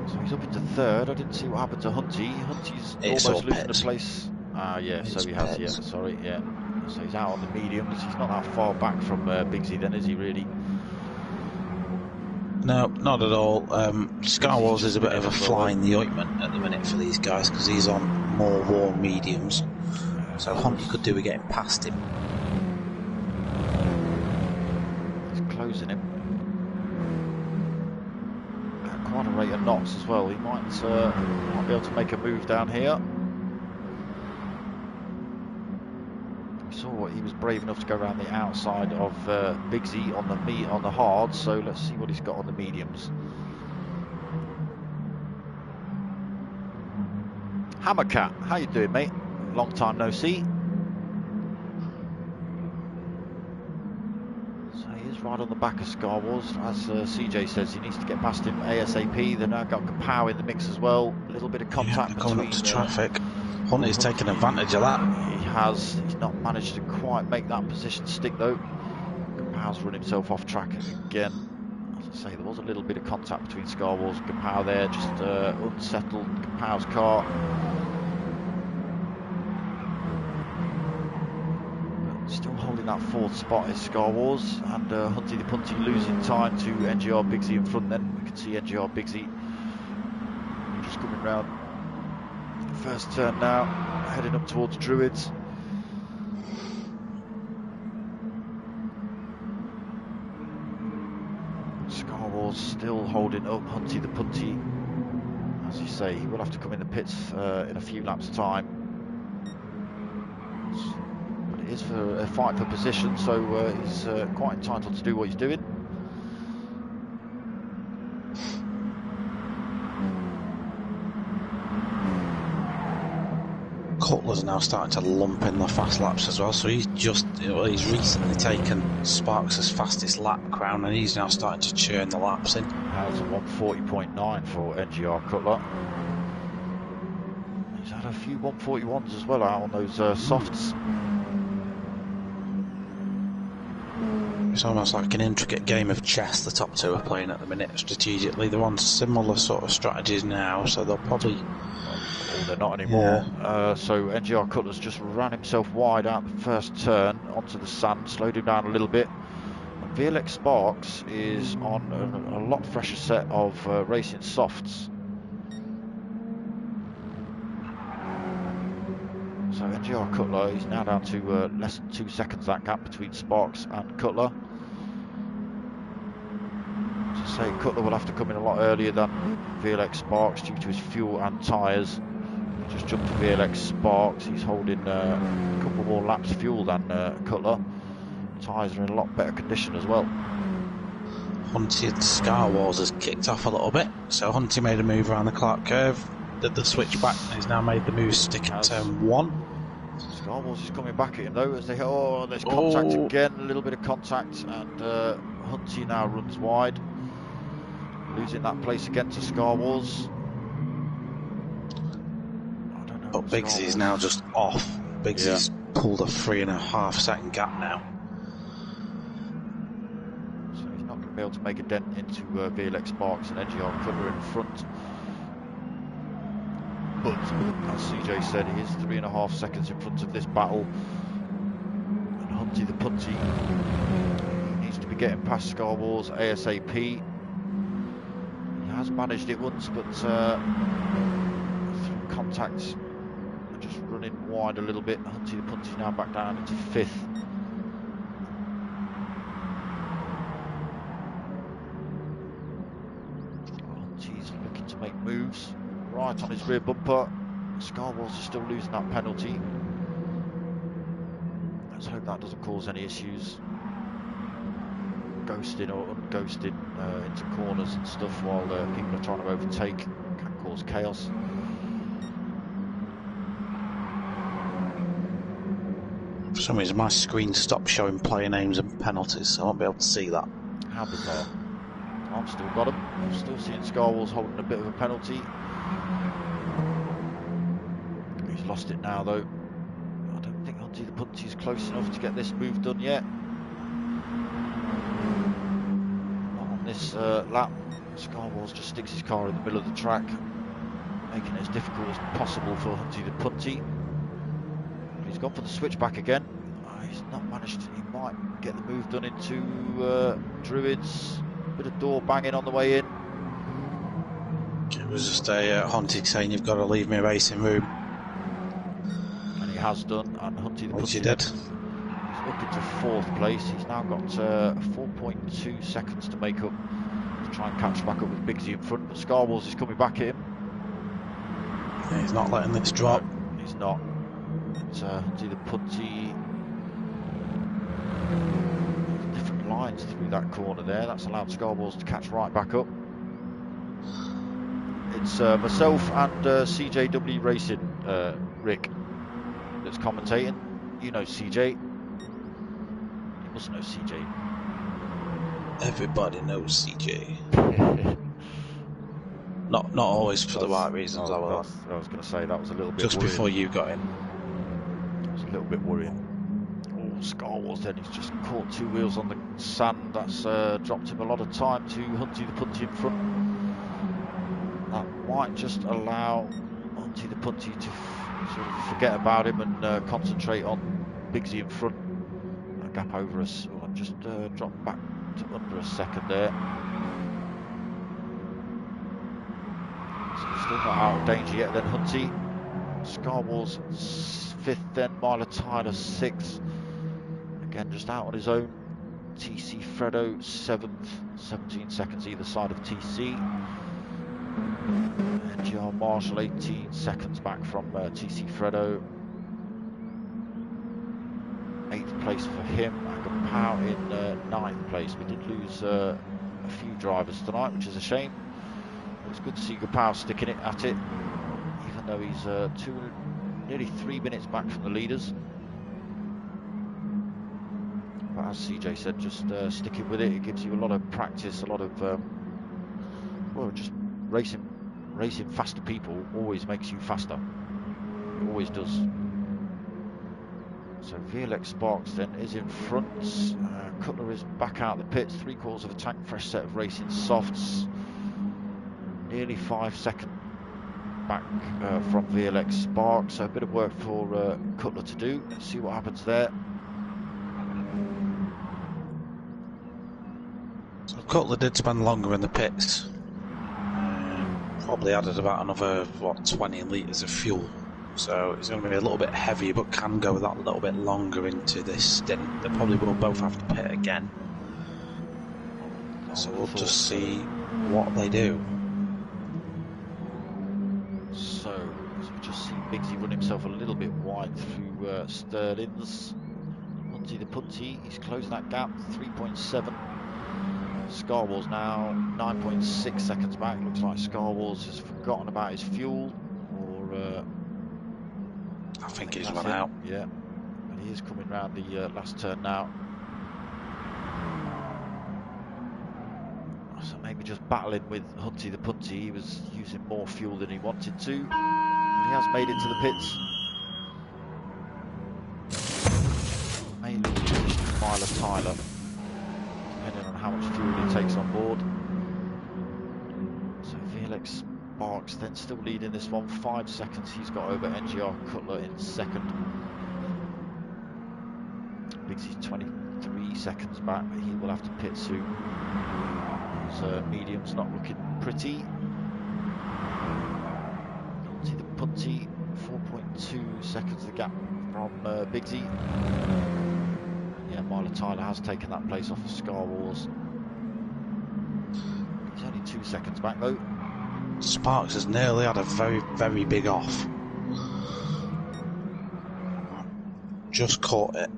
S2: So he's up into 3rd. I didn't see what happened to Hunty. Hunty's almost losing the place. Yeah, so he has, yeah, sorry, yeah. So he's out on the mediums. He's not that far back from Bigsy then, is he really?
S1: No, not at all. Scar Wars is a bit of a fly in the ointment at the minute for these guys, because he's on more worn mediums. So Hunty could do with getting past him.
S2: He's closing him. quite a rate of knots as well. He might be able to make a move down here. We saw what he was brave enough to go around the outside of Bigsy on the hards, so let's see what he's got on the mediums. Hammercat, how you doing, mate? Long time no see. So he is right on the back of Scar Wars. As CJ says, he needs to get past him ASAP. They've now got Kapow in the mix as well. A little bit of contact between...
S1: coming up to traffic. Hunty's taking advantage of that.
S2: He has. He's not managed to quite make that position stick, though. Kapow's run himself off track again. As I say, there was a little bit of contact between Scar Wars and Kapow there. Just unsettled Kapow's car. Still holding that fourth spot is Scar Wars, and Hunty the Punty losing time to NGR Bigsy in front. Then we can see NGR Bigsy just coming round first turn now, heading up towards Druids. Scar Wars still holding up Hunty the Punty. As you say, he will have to come in the pits in a few laps' time. It is for a fight for position, so he's quite entitled to do what he's doing.
S1: Cutler's now starting to lump in the fast laps as well, so he's recently taken Sparks' fastest lap crown, and he's now starting to churn the laps in.
S2: That was a 140.9 for NGR Cutler. He's had a few 141s as well out on those softs.
S1: It's almost like an intricate game of chess the top two are playing at the minute strategically. They're on similar sort of strategies now, so they'll probably...
S2: Oh, they're not anymore. Yeah. So NGR Cutler's just ran himself wide out the first turn onto the sand, slowed him down a little bit. And VLX Sparks is on a lot fresher set of racing softs. So NGR Cutler is now down to less than 2 seconds, that gap between Sparks and Cutler. As I say, Cutler will have to come in a lot earlier than VLX Sparks due to his fuel and tyres. He just jumped to VLX Sparks. He's holding a couple more laps fuel than Cutler. Tyres are in a lot better condition as well.
S1: Hunty Scar Wars has kicked off a little bit, so Hunty made a move around the Clark curve, did the switch back, and he's now made the move stick at turn 1.
S2: Scar Wars is coming back at him though, as they there's contact again, a little bit of contact, and Hunty now runs wide, losing that place again to Scar Wars. I don't know.
S1: But Bigsy's now just off. Bigsy's pulled a 3.5 second gap now.
S2: So he's not going to be able to make a dent into VLX Sparks and NGR Cutler in front. But as CJ said, he is 3.5 seconds in front of this battle. And Hunty the Punty, he needs to be getting past Scar Wars ASAP. He has managed it once, but through contact and just running wide a little bit. Hunty the Punty now back down into 5th. Hunty's looking to make moves. Right on his rear bumper. Scar Wars is still losing that penalty. Let's hope that doesn't cause any issues. Ghosting or unghosting into corners and stuff while people are trying to overtake can cause chaos.
S1: For some reason my screen stopped showing player names and penalties, so I won't be able to see that.
S2: How bizarre. I've still got him. I'm still seeing Scar Wars holding a bit of a penalty. He's lost it now though. I don't think Hunty the Punty is close enough to get this move done yet. Not on this lap. Scar Wars just sticks his car in the middle of the track, making it as difficult as possible for Hunty the Punty. He's gone for the switchback again. He's not managed to, he might get the move done into Druids. Bit of door banging on the way in.
S1: It was just a Hunty saying you've got to leave me racing room.
S2: And he has done, and Hunty the Punty
S1: did.
S2: He's up into 4th place. He's now got 4.2 seconds to make up to try and catch back up with Bigsy in front, but Scarwalls is coming back at him.
S1: Yeah, he's not letting this drop.
S2: No, he's not. It's Hunty the Punty. Different lines through that corner there. That's allowed Scarwalls to catch right back up. It's myself and CJW Racing, Rick, that's commentating. You know CJ. You must know CJ.
S1: Everybody knows CJ. not always for the right reasons.
S2: I was going to say that was a little bit
S1: just
S2: worrying.
S1: before you got in.
S2: It was a little bit worrying. Oh, Scarwalls then, he's just caught two wheels on the sand. That's dropped him a lot of time to Hunty the Punty in front. That might just allow Hunty the Punty to sort of forget about him and concentrate on Bigsy in front. A gap over us. Oh, just dropped back to under a second there. So still not out of danger yet then, Hunty. Scarwalls 5th then, Myler Tyler 6th. Again, just out on his own. TC Fredo 7th, 17 seconds either side of TC. NGR Marshall 18 seconds back from TC Fredo. 8th place for him. Agapau in 9th place. We did lose a few drivers tonight, which is a shame. It was good to see Agapau sticking it at it, even though he's nearly 3 minutes back from the leaders. But as CJ said, just sticking with it. It gives you a lot of practice, a lot of well, just racing faster people always makes you faster. It always does. So VLX Sparks then is in front. Cutler is back out the pits. 3/4 of a tank, fresh set of racing softs. Nearly 5 seconds back from VLX Sparks. So a bit of work for Cutler to do. Let's see what happens there.
S1: So Cutler did spend longer in the pits. Probably added about another 20 litres of fuel, so it's going to be a little bit heavier, but can go that little bit longer into this stint. They probably will both have to pit again, so we'll just see what they do.
S2: So we just see Bigsy run himself a little bit wide through Sterling's. Hunty the Punty, he's closed that gap, 3.7. Scarwalls now 9.6 seconds back. Looks like Scarwalls has forgotten about his fuel, or
S1: I think he's run out.
S2: Yeah, and he is coming round the last turn now. So maybe just battling with Hunty the Punty. He was using more fuel than he wanted to, but he has made it to the pits. Maybe Myler Tyler, depending on how much fuel he takes on board. So VLX Sparks then still leading this one, 5 seconds he's got over NGR Cutler in second. Bigsy's 23 seconds back, but he will have to pit soon. His medium's not looking pretty. Hunty the Punty, 4.2 seconds the gap from Bigsy. Yeah, Myler Tyler has taken that place off of Scarwalls. He's only 2 seconds back though.
S1: Sparks has nearly had a very, very big off. Just caught it.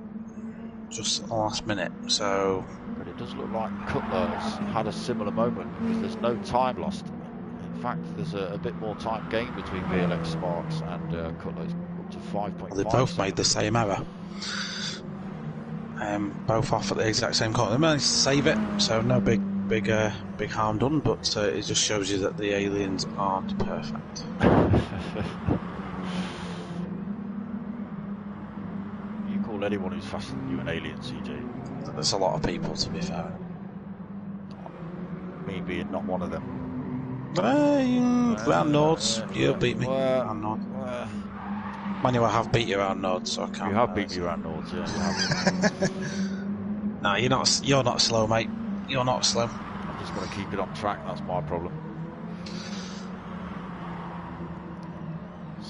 S1: Just at the last minute, so...
S2: But it does look like Cutler's had a similar moment, because there's no time lost. In fact, there's a bit more time gained between VLX Sparks and Cutler's, up to 5.5.
S1: Well, they both made the same error. Both off at the exact same corner. They managed to save it, so no big harm done, but it just shows you that the aliens aren't perfect.
S2: You call anyone who's faster than you an alien, CJ?
S1: There's a lot of people, to be fair.
S2: Me being not one of them.
S1: Round Nords, you beat me. Round Nord. Manuel, I have beat you around Nords, so I can't.
S2: You have beat me around Nords, yeah. You have.
S1: No, you're not slow, mate. You're not slow.
S2: I'm just going to keep it on track, that's my problem.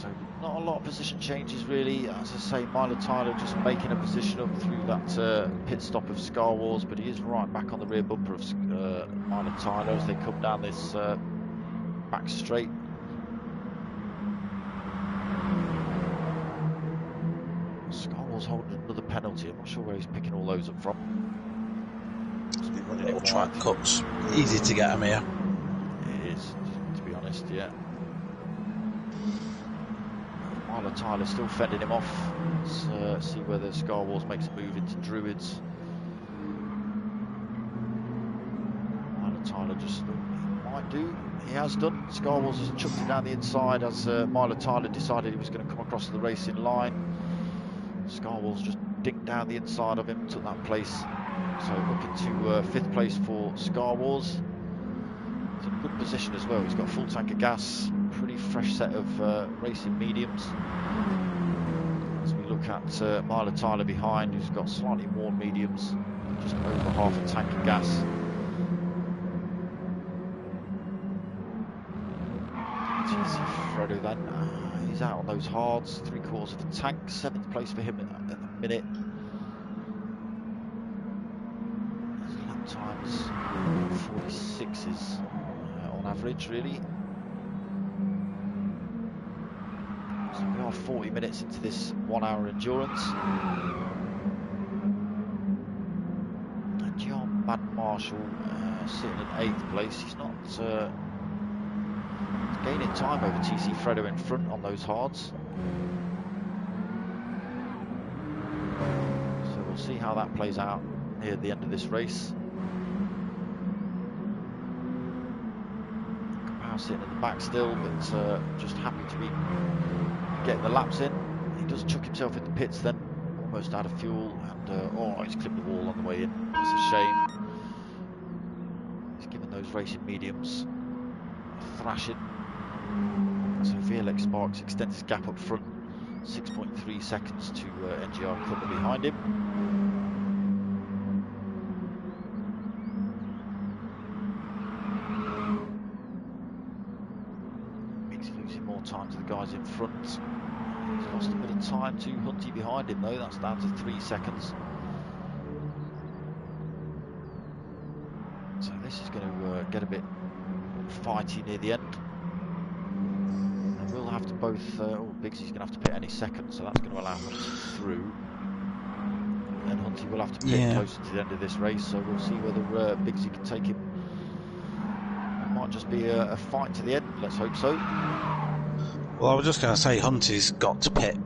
S2: So not a lot of position changes really. As I say, Milo Tyler just making a position up through that pit stop of Star Wars, but he is right back on the rear bumper of Milo Tyler as they come down this back straight. Star Wars holding another penalty. I'm not sure where he's picking all those up from.
S1: Little track cuts. Easy to get them here.
S2: It is, to be honest, yeah. Milo Tyler still fending him off. Let's see whether Star Wars makes a move into Druids. Milo Tyler just might do. He has done. Star Wars has chucked it down the inside as Milo Tyler decided he was going to come across the racing line. Star Wars just dinked down the inside of him, took that place. So up into 5th place for Star Wars. He's in a good position as well. He's got a full tank of gas, pretty fresh set of racing mediums. As we look at Milo Tyler behind, who's got slightly worn mediums, just over half a tank of gas. TC Fredo then, he's out on those hards, 3/4 of a tank, 7th place for him at the minute. His lap times 46s on average, really. So we are 40 minutes into this 1 hour endurance. NGR Mad Marshall sitting in 8th place. He's not gaining time over TC Fredo in front on those hards. So we'll see how that plays out near the end of this race. Kapow sitting in the back still, but just happy to be getting the laps in. He does chuck himself in the pits then, almost out of fuel, and oh, he's clipped the wall on the way in. It's a shame. He's given those racing mediums a thrashing. So VLX Sparks extends his gap up front, 6.3 seconds to NGR Cutler behind him. He's losing more time to the guys in front. He's lost a bit of time to Hunty behind him though, that's down to 3 seconds. So this is going to get a bit fighty near the end. We'll have to both, Biggsy's going to have to pit any second, so that's going to allow Hunty through. And Hunty will have to pit closer to the end of this race, so we'll see whether Biggsy can take him. It might just be a fight to the end, let's hope so.
S1: Well, I was just going to say Hunty's got to pit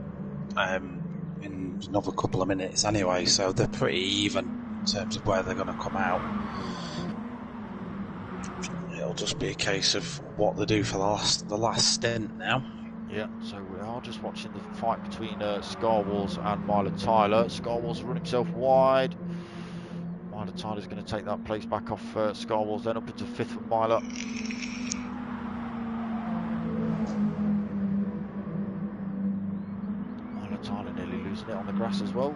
S1: in another couple of minutes anyway, so they're pretty even in terms of where they're going to come out. It'll just be a case of what they do for the last stint now.
S2: Yeah, so we are just watching the fight between Star Wars and Milo Tyler. Star Wars run himself wide. Milo Tyler's going to take that place back off Star Wars, then up into 5th for Milo. Milo Tyler nearly losing it on the grass as well.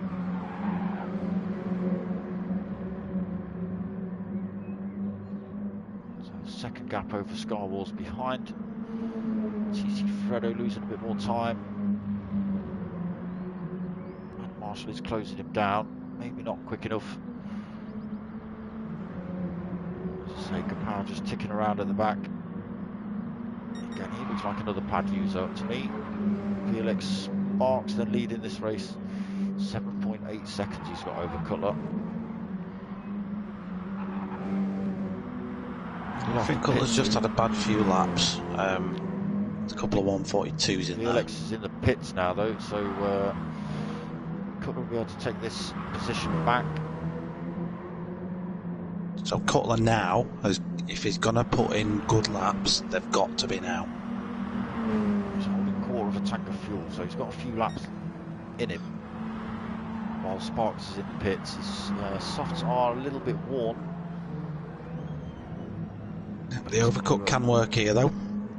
S2: Second gap over Star Wars behind. TC Fredo losing a bit more time. And Marshall is closing him down. Maybe not quick enough. As I say, Kapow just ticking around at the back. Again, he looks like another pad user to me. VLX Sparks then leading this race. 7.8 seconds he's got over Cutler.
S1: I think Cutler's just had a bad few laps. A couple of 142s in there.
S2: VLX is in the pits now though, so Cutler will be able to take this position back.
S1: So Cutler now, if he's going to put in good laps, they've got to be now.
S2: He's holding a quarter of a tank of fuel, so he's got a few laps in him. While Sparks is in the pits, his softs are a little bit worn.
S1: The overcut can work here though.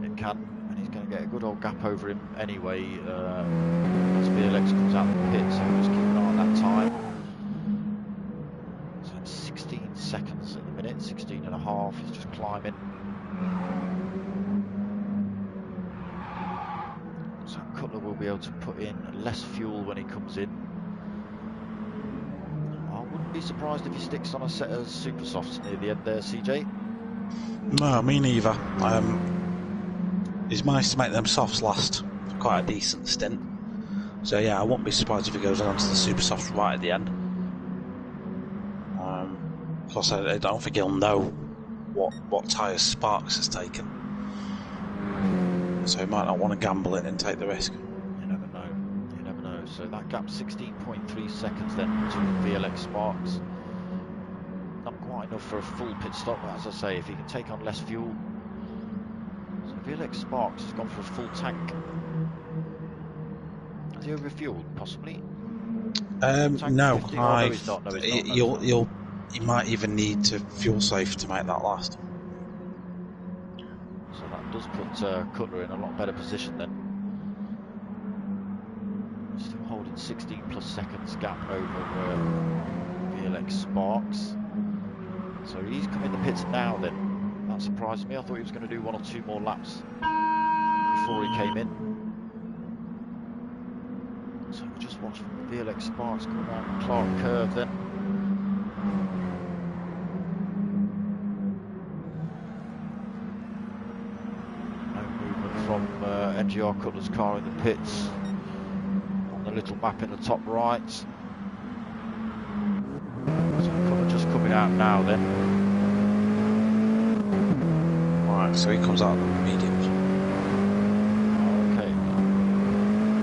S2: It can, and he's going to get a good old gap over him anyway as VLX comes out of the pit, so just keep an eye on that time. So it's 16 seconds at the minute, 16 and a half, he's just climbing. So Cutler will be able to put in less fuel when he comes in. I wouldn't be surprised if he sticks on a set of super softs near the end there, CJ.
S1: No, me neither. He's managed to make them softs last for quite a decent stint. So yeah, I won't be surprised if he goes on to the super softs right at the end. Plus, I don't think he'll know what tyres Sparks has taken. So he might not want to gamble it and take the risk.
S2: You never know. You never know. So that gap 16.3 seconds then between VLX Sparks. Not quite enough for a full pit stop, but as I say, if he can take on less fuel. So VLX Sparks has gone for a full tank. Has he overfueled? Possibly.
S1: No,
S2: he's not. No, he's not.
S1: You might even need to fuel safe to make that last.
S2: So that does put Cutler in a lot better position then. Still holding 16 plus seconds gap over VLX Sparks. So he's come in the pits now then. That surprised me. I thought he was going to do 1 or 2 more laps before he came in. So we'll just watch VLX Sparks come around the Clark curve then. No movement from NGR Cutler's car in the pits. On the little map in the top right. So Cutler just coming out now then.
S1: Right, so he comes out of the mediums.
S2: Okay.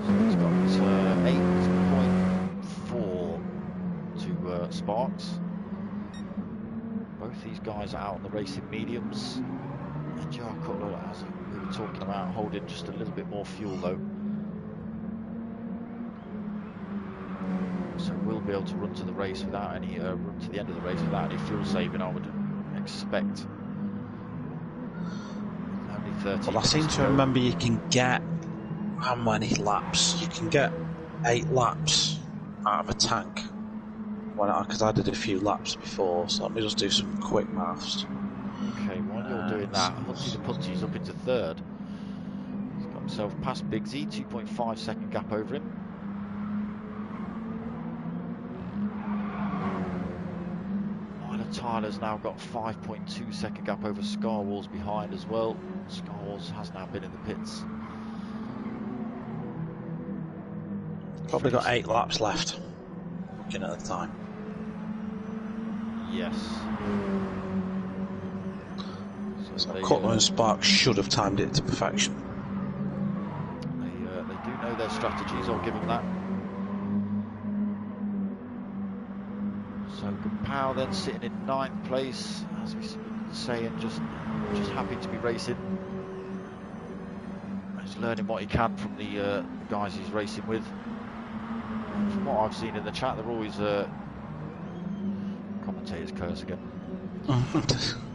S2: So he's got 8.4 to Sparks. Both these guys are out on the racing mediums. NGR Cutler, as we were talking about, holding just a little bit more fuel though. So we'll be able to run to the race without any run to the end of the race without any fuel saving, I would expect. Only 30.
S1: Well, I seem to remember you can get how many laps? You can get 8 laps out of a tank. Because I did a few laps before, so let me just do some quick maths.
S2: Okay, while you're doing that, Hunty the Punty's up into 3rd. He's got himself past Big Z, 2.5 second gap over him. Tyler's now got 5.2 second gap over Scarwall's behind as well. Scarwall's has now been in the pits.
S1: Probably got 8 laps left, looking at the time.
S2: Yes.
S1: So Cutler and Sparks should have timed it to perfection.
S2: They do know their strategies, I'll give them that. So Pow then sitting in 9th place, as we were saying, just happy to be racing. He's learning what he can from the guys he's racing with. And from what I've seen in the chat, they're always commentators curse again.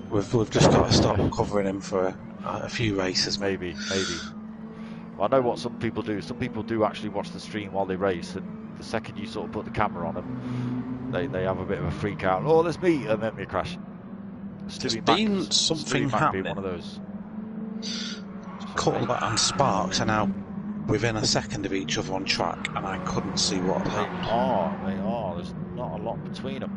S1: we've just got to stop covering him for a few races.
S2: Maybe. Well, I know what some people do. Some people do actually watch the stream while they race, and the second you sort of put the camera on them, they have a bit of a freak out. Oh, there's me, and then they crash.
S1: There's been something happening.
S2: One of those.
S1: Cutler and Sparks are now within a second of each other on track, and I couldn't see what had happened.
S2: They are. There's not a lot between them.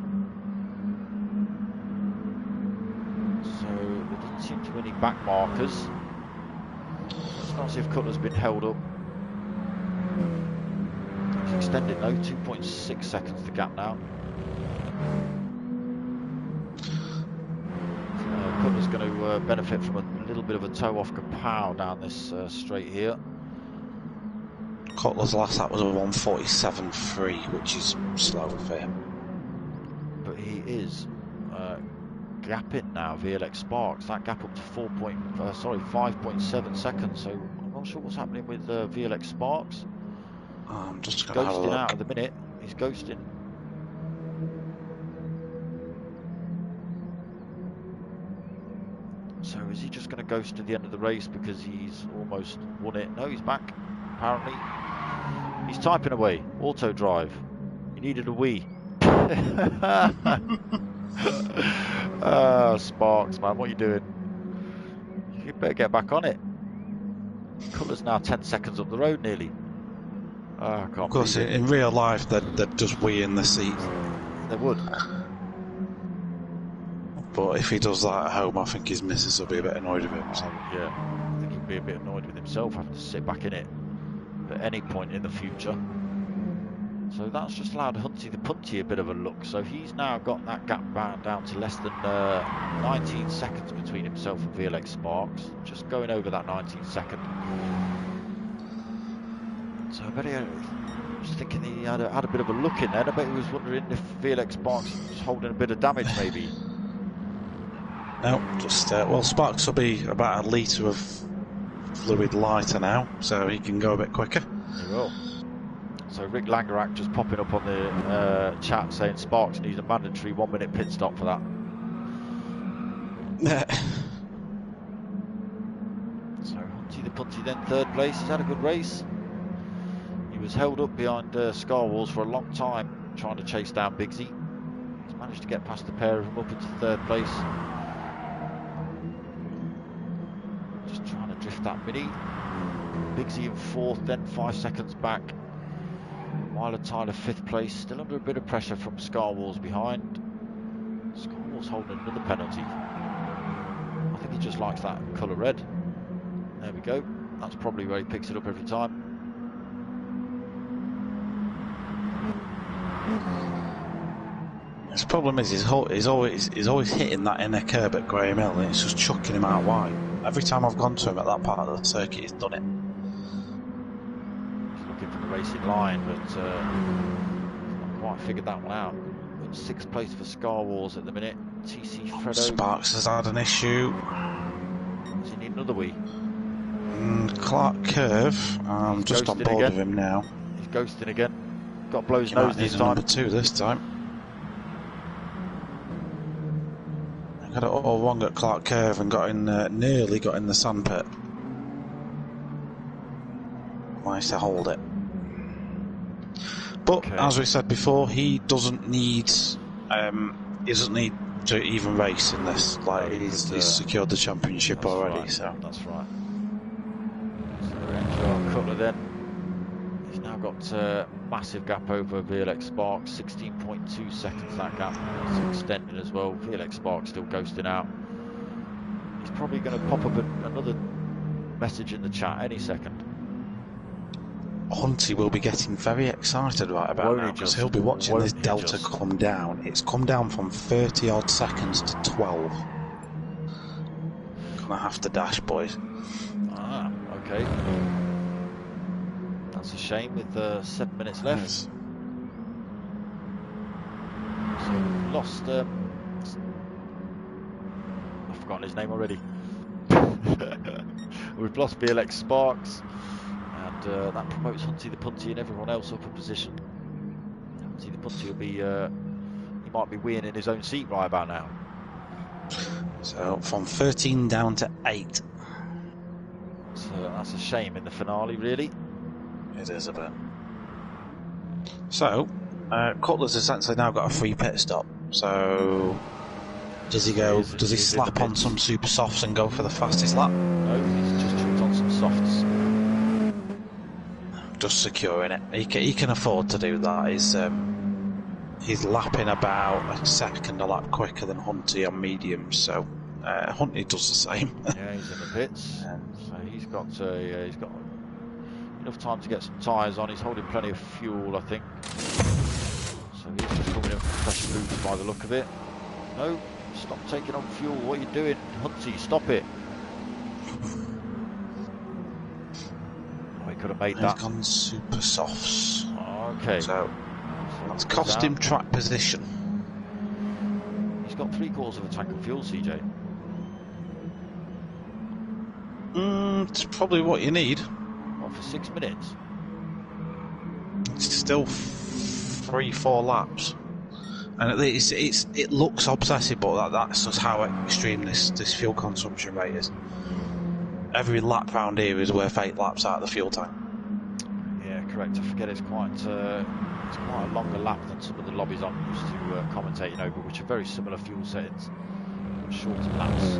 S2: So there doesn't seem to be any back markers. Let's not see if Cutler's been held up. He's extended though, 2.6 seconds the gap now. Cutler's going to benefit from a little bit of a toe off Kapow down this straight here.
S1: Cutler's last lap was a 1:47.3, which is slow for him.
S2: But he is gapping now VLX Sparks. That gap up to 5.7 seconds. So I'm not sure what's happening with VLX Sparks.
S1: I'm just going to have a look.
S2: Ghosting out at the minute. He's ghosting. So is he just going to ghost to the end of the race because he's almost won it? No, he's back. Apparently, he's typing away. Auto drive. He needed a wee. Sparks, man, what are you doing? You better get back on it. Cutler's now 10 seconds up the road nearly. I can't
S1: Of course,
S2: believe it.
S1: in real life, they'd just wee in the seat.
S2: They would.
S1: But if he does that at home, I think his missus will be a bit annoyed with him. So.
S2: Yeah, I think he'd be a bit annoyed with himself having to sit back in it at any point in the future. So that's just allowed Hunty the Punty a bit of a look. So he's now got that gap down to less than 19 seconds between himself and VLX Sparks. Just going over that 19 second. So I bet he was thinking he had a bit of a look in there. I bet he was wondering if VLX Sparks was holding a bit of damage maybe.
S1: No, just well, Sparks will be about a litre of fluid lighter now, so he can go a bit quicker.
S2: He will. So Rick Langerak just popping up on the chat saying Sparks needs a mandatory 1 minute pit stop for that. So Hunty the Punty then third place. He's had a good race. He was held up behind Scar Wars for a long time trying to chase down Bigsy. He's managed to get past the pair of them up into third place. Just trying to drift that mini. Bigsy in fourth, then 5 seconds back. Myler Tyler 5th place, still under a bit of pressure from Scar Wars behind. Scar Wars holding another penalty. I think he just likes that colour red. There we go. That's probably where he picks it up every time.
S1: His problem is he's always hitting that inner curb at Graham Hill, and it's just chucking him out wide. Every time I've gone to him at that part of the circuit, he's done it.
S2: For the racing line, but not quite figured that one out. But 6th place for Scar Wars at the minute. TC Fredo.
S1: Sparks has had an issue.
S2: Does he need another wee?
S1: Clark Curve, I'm just on board with him now.
S2: He's ghosting again. Got blows
S1: He
S2: nose
S1: might
S2: this
S1: need
S2: time.
S1: Number 2 this time. I got it all wrong at Clark Curve and nearly got in the sandpit. Managed to hold it. But as we said before, he doesn't need to even race in this. Like he's secured the championship already.
S2: Right.
S1: So
S2: that's right. So NGR Cutler then. He's now got a massive gap over VLX Sparks. 16.2 seconds that gap. It's extending as well. VLX Sparks still ghosting out. He's probably going to pop up another message in the chat any second.
S1: Hunty will be getting very excited right about now because he'll be watching this delta come down. It's come down from 30 odd seconds to 12. Gonna have to dash, boys.
S2: Ah, okay. That's a shame with 7 minutes left.
S1: Yes.
S2: So we've lost. I've forgotten his name already. We've lost VLX Sparks. And that promotes Hunty the Punty and everyone else up a position. Hunty the Punty will be, he might be weeing in his own seat right about now.
S1: So from 13 down to 8.
S2: So that's a shame in the finale, really.
S1: It is a bit. So Cutler's essentially now got a free pit stop. So does he go? Does he slap on some super softs and go for the fastest lap?
S2: No, he's just chucked on some softs.
S1: Just securing it. He can afford to do that. He's lapping about a second a lap quicker than Hunty on mediums, so Hunty does the same.
S2: Yeah, he's in the pits, so he's got enough time to get some tyres on. He's holding plenty of fuel, I think. So he's just coming in for pressure boost by the look of it. No, stop taking on fuel. What are you doing, Hunty? Stop it. He could have made that.
S1: He's gone super softs.
S2: Okay.
S1: So that's cost him track position.
S2: He's got 3/4 of a tank of fuel, CJ.
S1: It's probably what you need.
S2: What, for 6 minutes?
S1: It's still 3-4 laps. And it looks obsessive, but that's just how extreme this fuel consumption rate is. Every lap round here is worth 8 laps out of the fuel tank.
S2: Yeah, correct. I forget it's quite a longer lap than some of the lobbies I'm used to commentating over, which are very similar fuel settings, but shorter laps.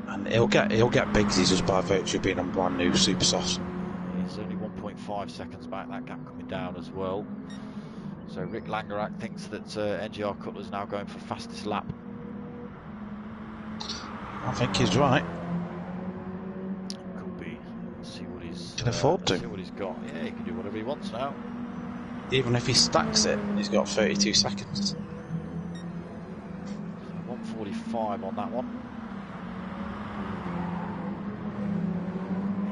S1: And And he'll get Bigsy just by virtue of being on brand new super soft.
S2: He's only 1.5 seconds back, that gap coming down as well. So Rick Langerak thinks that NGR Cutler's now going for fastest lap.
S1: I think he's right.
S2: Could be. Let's see what he's
S1: Can afford to.
S2: see what he's got. Yeah, he can do whatever he wants now.
S1: Even if he stacks it, he's got 32 seconds.
S2: 145 on that one.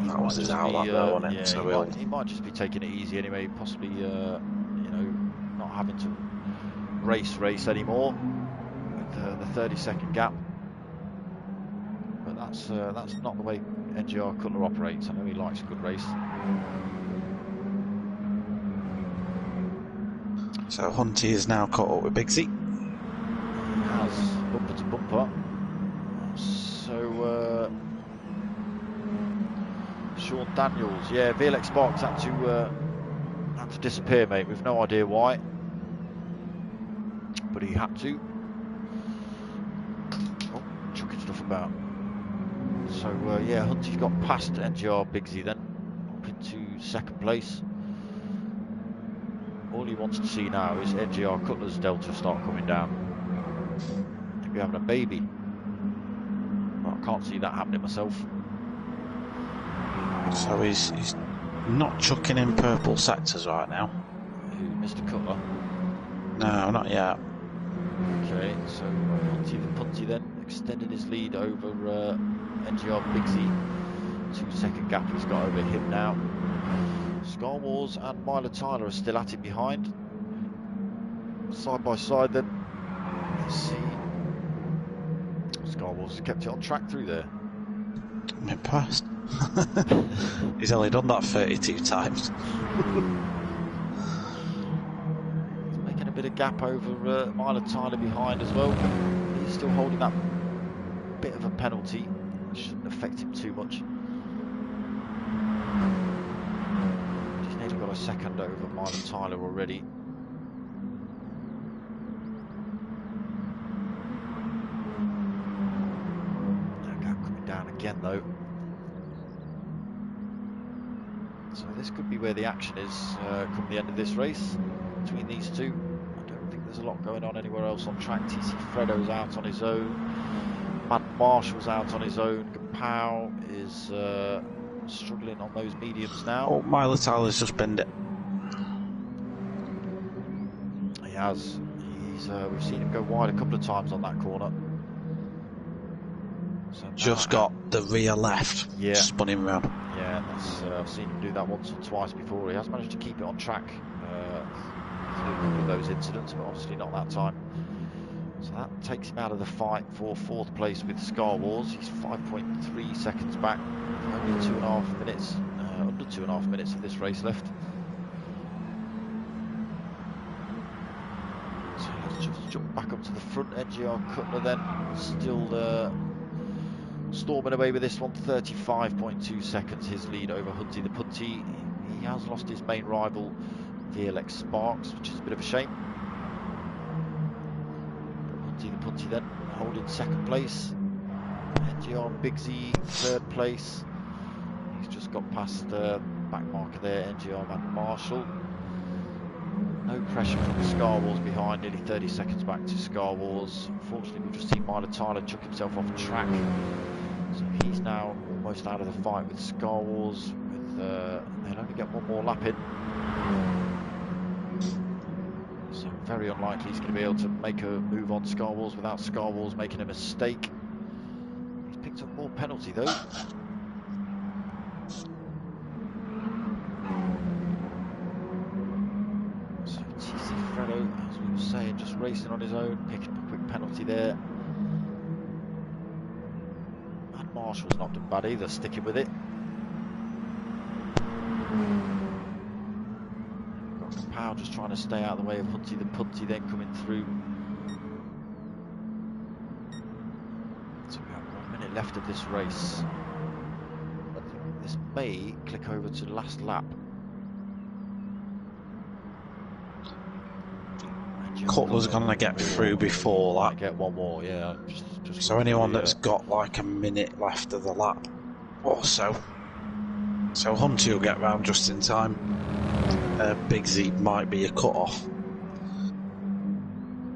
S1: That was his out that though, wasn't it?
S2: Yeah,
S1: So
S2: he might just be taking it easy anyway, possibly you know, not having to race anymore with the 30-second gap. But that's not the way NGR Cutler operates. I know he likes a good race.
S1: So Hunty is now caught up with Bigsy.
S2: He has, bumper to bumper. So Sean Daniels, yeah, VLX Sparks had to disappear, mate. We've no idea why, but he had to. Oh, chucking stuff about. So yeah, Hunty's got past NGR Bigsy then, up into second place. All he wants to see now is NGR Cutler's Delta start coming down. I think we're having a baby. Well, I can't see that happening myself.
S1: So he's not chucking in purple sectors right now.
S2: Who, Mr. Cutler?
S1: No, not yet.
S2: Okay, so Hunty the Punty then extended his lead over NGR Bigsy. 2-second gap he's got over him now. Scar Wars and Milo Tyler are still at him behind. Side by side then. Let's see. Scar Wars has kept it on track through there.
S1: I'm impressed. He's only done that 32 times.
S2: He's making a bit of gap over Milo Tyler behind as well. He's still holding that bit of a penalty. Shouldn't affect him too much. He's nearly got a second over Milo Tyler already. That gap coming down again though. So this could be where the action is come the end of this race between these two. I don't think there's a lot going on anywhere else on track. TC Fredo's out on his own. Matt Marshall's out on his own. Kapow is struggling on those mediums now.
S1: Oh, Milo Tyler's just binned it.
S2: He has. We've seen him go wide a couple of times on that corner. So
S1: Just got the rear left.
S2: Yeah.
S1: Spun him around.
S2: Yeah, that's, I've seen him do that once or twice before. He has managed to keep it on track through a couple of those incidents, but obviously not that time. So that takes him out of the fight for 4th place with Scar Wars. He's 5.3 seconds back. Only 2.5 minutes, under 2.5 minutes of this race left. So let's just jump back up to the front. NGR Cutler then still storming away with this one. 35.2 seconds his lead over Hunty the Punty. He has lost his main rival VLX Sparks, which is a bit of a shame. Hunty the Punty then holding 2nd place. NGR Bigsy 3rd place. He's just got past the back marker there, NGR Van Marshall. No pressure from Scar Wars behind, nearly 30 seconds back to Scar Wars. Unfortunately, we've just seen Milo Tyler chuck himself off track. So he's now almost out of the fight with Scar Wars. They'll only get one more lap in. So very unlikely he's going to be able to make a move on Scar Wars without Scar Wars making a mistake. He's picked up more penalty though. So TC Fredo, as we were saying, just racing on his own, picking up a quick penalty there. And Marshall's not done bad either, sticking with it. Kapow just trying to stay out of the way of Hunty the Punty, then coming through. So we have 1 minute left of this race. This may click over to the last lap. NGR
S1: Cutler's going to get through before that.
S2: Get one more, yeah. Just
S1: So anyone that's got like a minute left of the lap or so. So Hunty will get round just in time. Bigsy might be a cut-off.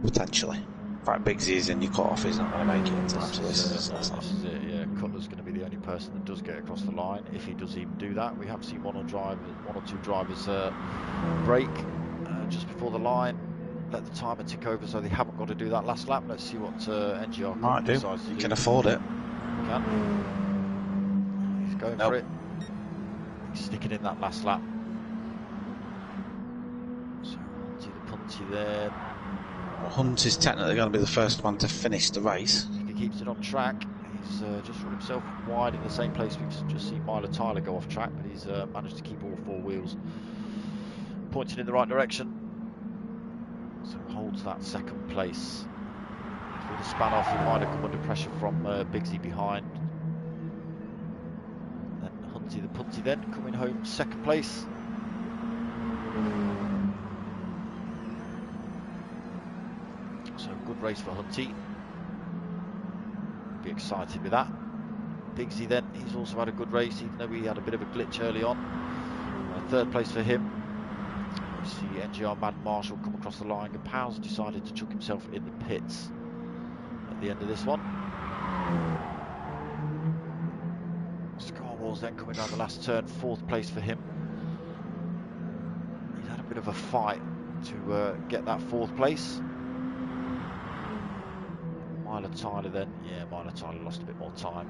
S1: Potentially. In fact, Bigsy is in your cut-off, he's not going to make it in time. So this is
S2: it, yeah. Cutler's going to be the only person that does get across the line, if he does even do that. We have seen one or two drivers brake just before the line. Let the timer tick over, so they haven't got to do that last lap. Let's see what NGR
S1: might do.
S2: decides to do.
S1: You can afford it.
S2: Can. He's going for it. He's sticking in that last lap. So Hunty the punty there.
S1: Well, Hunt is technically going to be the first one to finish the race.
S2: If he keeps it on track, he's just run himself wide in the same place we've just seen Tyler go off track, but he's managed to keep all four wheels pointed in the right direction. So holds that second place. If he'd have span off, he might have come under pressure from Bigsy behind. Then Hunty the punty then coming home second place. So good race for Hunty. Be excited with that. Bigsy then, he's also had a good race, even though he had a bit of a glitch early on. Third place for him. We see NGR Mad Marshall come across the line. Powell's decided to chuck himself in the pits at the end of this one. Scarwall's then coming down the last turn, fourth place for him. He's had a bit of a fight to get that fourth place. Tyler then, yeah, Tyler lost a bit more time.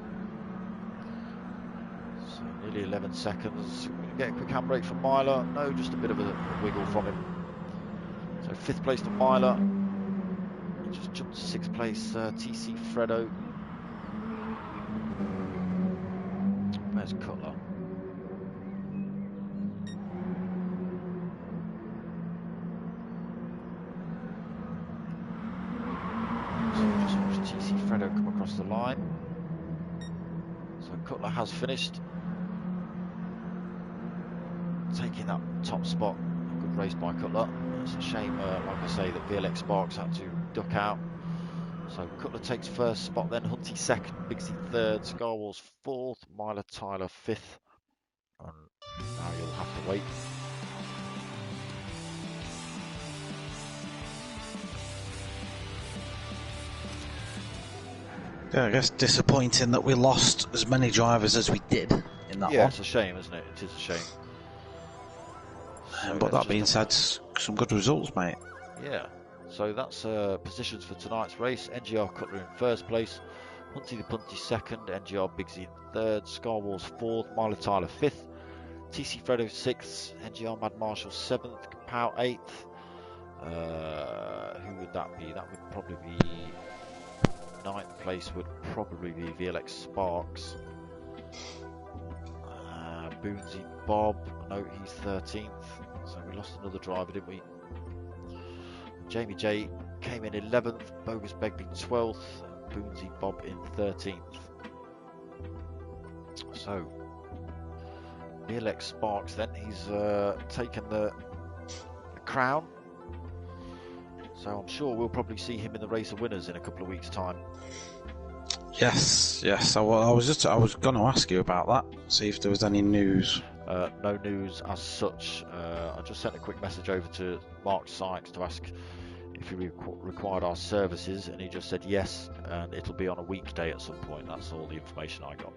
S2: So nearly 11 seconds. Get a quick handbrake from Myler. No, just a bit of a wiggle from him. So fifth place to Myler. He just jumped to sixth place. TC Fredo. Where's Cutler? TC Fredo come across the line. So Cutler has finished, taking that top spot. A good race by Cutler. It's a shame, like I say, that VLX Sparks had to duck out. So Cutler takes first spot, then Hunty second, Bigsy third, Scarwall's fourth, Myler Tyler fifth, and now you'll have to wait.
S1: Yeah, I guess disappointing that we lost as many drivers as we did in that one.
S2: Yeah, it's a shame, isn't it? It is a shame. So
S1: but that being said, some good results, mate.
S2: Yeah, so that's positions for tonight's race. NGR Cutler in first place, Hunty the punty second, NGR Bigsy in third, Scarwall's fourth, Myler Tyler fifth, TC Fredo sixth, NGR Mad Marshall seventh, Kapow eighth. Who would that be? That would probably be ninth place. Would probably be VLX Sparks. Boonsy Bob, no, he's 13th. So we lost another driver, didn't we? Jamie J came in 11th, Bogus Begbie 12th, Boonsy Bob in 13th. So VLX Sparks then, he's taken the crown. So I'm sure we'll probably see him in the race of winners in a couple of weeks' time.
S1: Yes. I was going to ask you about that. See if there was any news.
S2: No news as such. I just sent a quick message over to Mark Sykes to ask if he required our services, and he just said yes, and it'll be on a weekday at some point. That's all the information I got.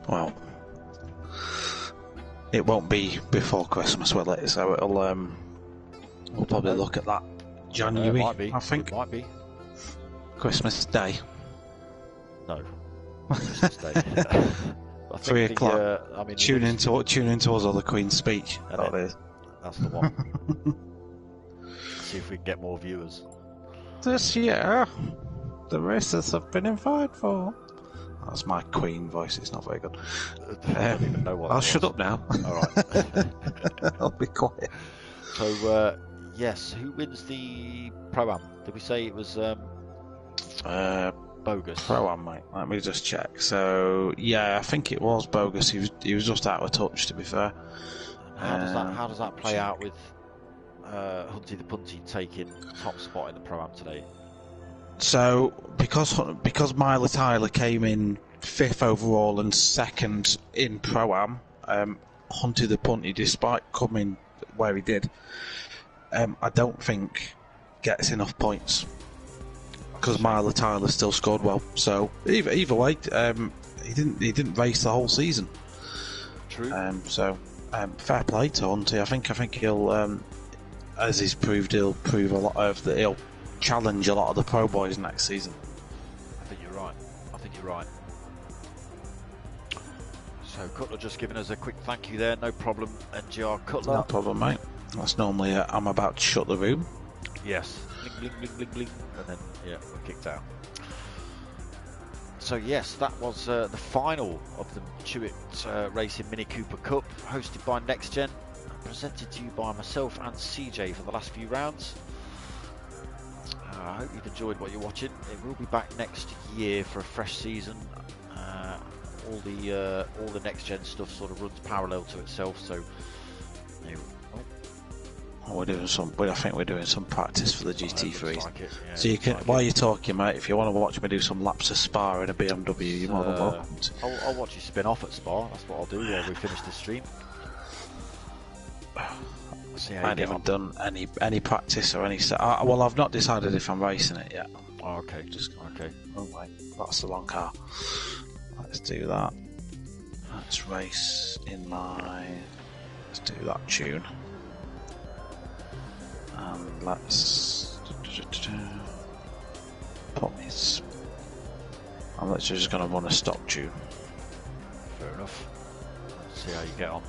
S1: Well, it won't be before Christmas, will it? So it'll we'll probably look at that January. I think
S2: it might be
S1: Christmas Day.
S2: No, Christmas Day. I
S1: 3 o'clock. Tune in to us or the Queen's speech. That is.
S2: That's the one. See if we can get more viewers.
S1: This year, the races have been invited for. That's my Queen voice. It's not very good.
S2: I don't even know what
S1: I'll shut up now.
S2: All right.
S1: I'll be quiet.
S2: So, yes, who wins the Pro-Am? Did we say it was Bogus?
S1: Pro-Am, mate. Let me just check. So, yeah, I think it was Bogus. He was just out of touch, to be fair.
S2: How does that play out with Hunty the Punty taking top spot in the Pro-Am today?
S1: So because Myla Tyler came in 5th overall and 2nd in Pro-Am, Hunty the Punty, despite coming where he did, I don't think gets enough points because Myla Tyler still scored well. So either way, he didn't race the whole season.
S2: True.
S1: Fair play to Hunty. I think he'll, as he's proved, he'll prove a lot of that. He'll challenge a lot of the pro boys next season.
S2: I think you're right. So Cutler just giving us a quick thank you there. No problem, NGR Cutler.
S1: No problem, mate. That's normally I'm about to shut the room.
S2: Yes. Bling, bling, bling, bling, bling. And then, yeah, we're kicked out. So yes, that was the final of the CHewitt Racing Mini Cooper Cup, hosted by Next Gen, and presented to you by myself and CJ for the last few rounds. I hope you've enjoyed what you're watching. It will be back next year for a fresh season. All the Next Gen stuff sort of runs parallel to itself. So,
S1: we're doing some. I think we're doing some practice for the GT3.
S2: Like it, yeah,
S1: so you can, while you're talking, mate, if you want to watch me do some laps of Spa in a BMW, you're more than welcome to.
S2: I'll watch you spin off at Spa. That's what I'll do while we finish the stream.
S1: I haven't done any practice or any set. Well, I've not decided if I'm racing it yet.
S2: Oh, okay.
S1: Okay. Oh wait, that's the wrong car. Let's do that. Let's race in my. Let's do that tune. And let's put this. I'm literally just going to run a stock tune.
S2: Fair enough. Let's see how you get on.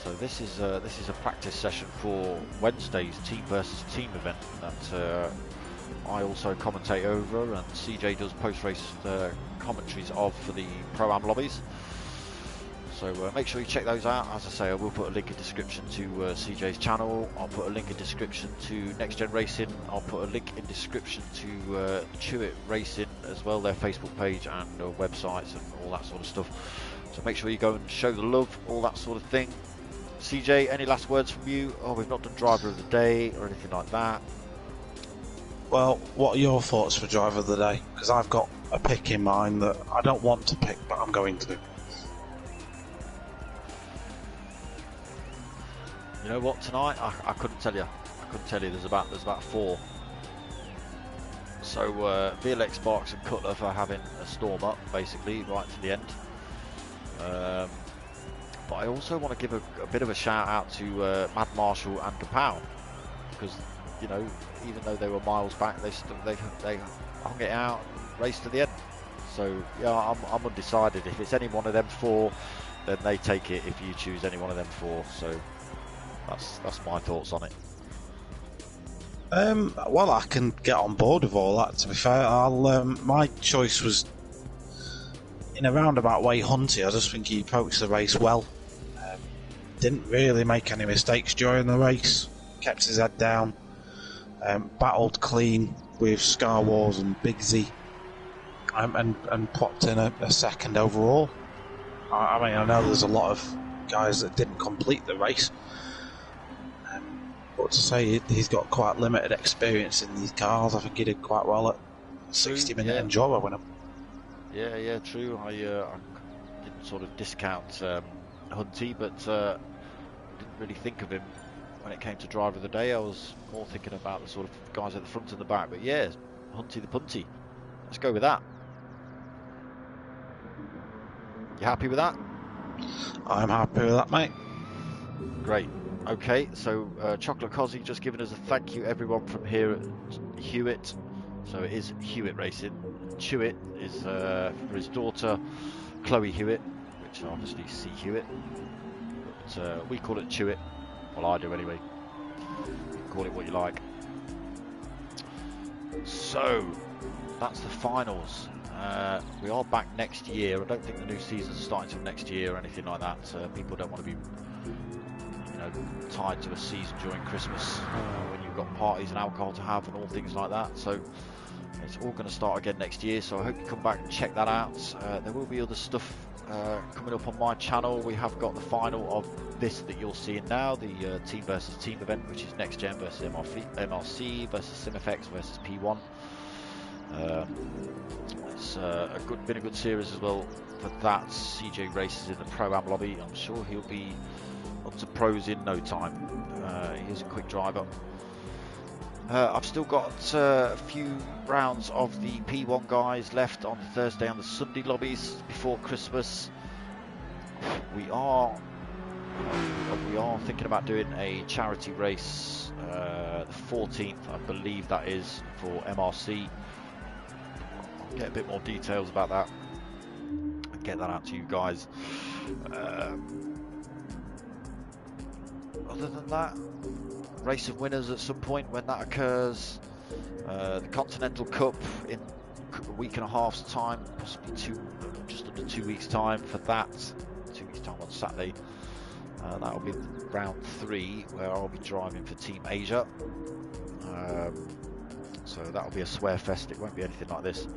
S2: So this is a practice session for Wednesday's team versus team event that I also commentate over, and CJ does post-race commentaries of for the Pro-Am lobbies. So make sure you check those out. As I say, I will put a link in description to CJ's channel. I'll put a link in description to Next Gen Racing. I'll put a link in description to CHewitt Racing as well, their Facebook page and websites and all that sort of stuff. So make sure you go and show the love, all that sort of thing. CJ, any last words from you? Oh, we've not done driver of the day or anything like that.
S1: Well, what are your thoughts for driver of the day? Because I've got a pick in mind that I don't want to pick, but I'm going to.
S2: You know what? Tonight, I couldn't tell you. I couldn't tell you. There's about 4. So VLX, Sparks, and Cutler for having a storm up, basically, right to the end. But I also want to give a bit of a shout out to Mad Marshall and Kapow, because even though they were miles back, they hung it out and raced to the end. So yeah, I'm undecided. If it's any one of them 4, then they take it. If you choose any one of them 4, so that's my thoughts on it.
S1: Well, I can get on board with all that. To be fair, my choice was in a roundabout way Hunty. I just think he approached the race well. Didn't really make any mistakes during the race. Kept his head down. Battled clean with Scar Wars and Big Z. And popped in a 2nd overall. I mean, I know there's a lot of guys that didn't complete the race. But to say he's got quite limited experience in these cars, I think he did quite well at 60-minute enduro winner.
S2: Yeah, true. I didn't sort of discount Hunty, but didn't really think of him when it came to driver of the day. I was more thinking about the sort of guys at the front and the back. But yeah, Hunty the Punty. Let's go with that. You happy with that?
S1: I'm happy with that, mate.
S2: Great. Okay, so Chocolate Cozzy just giving us a thank you, everyone, from here at CHewitt. So it is CHewitt Racing. CHewitt is for his daughter Chloe Hewitt, which obviously C Hewitt, but we call it CHewitt. Well, I do anyway. You can call it what you like. So that's the finals. We are back next year. I don't think the new season's starting till next year or anything like that. People don't want to be you know, tied to a season during Christmas when you've got parties and alcohol to have and all things like that. So it's all going to start again next year. So I hope you come back and check that out. There will be other stuff coming up on my channel. We have got the final of this that you're seeing now, the team versus team event, which is Next Gen versus MRC versus SimFX versus P1. It's been a good series as well for that. CJ races in the Pro-Am lobby. I'm sure he'll be up to pros in no time. He is a quick driver. I've still got a few rounds of the P1 guys left on the Thursday and the Sunday lobbies before Christmas. We are thinking about doing a charity race the 14th, I believe that is, for MRC. I'll get a bit more details about that and get that out to you guys. Other than that, race of winners at some point when that occurs. The Continental Cup in a week and a half's time, possibly just under 2 weeks time for that. 2 weeks time on Saturday. That'll be round 3 where I'll be driving for Team Asia. So that'll be a swear fest. It won't be anything like this.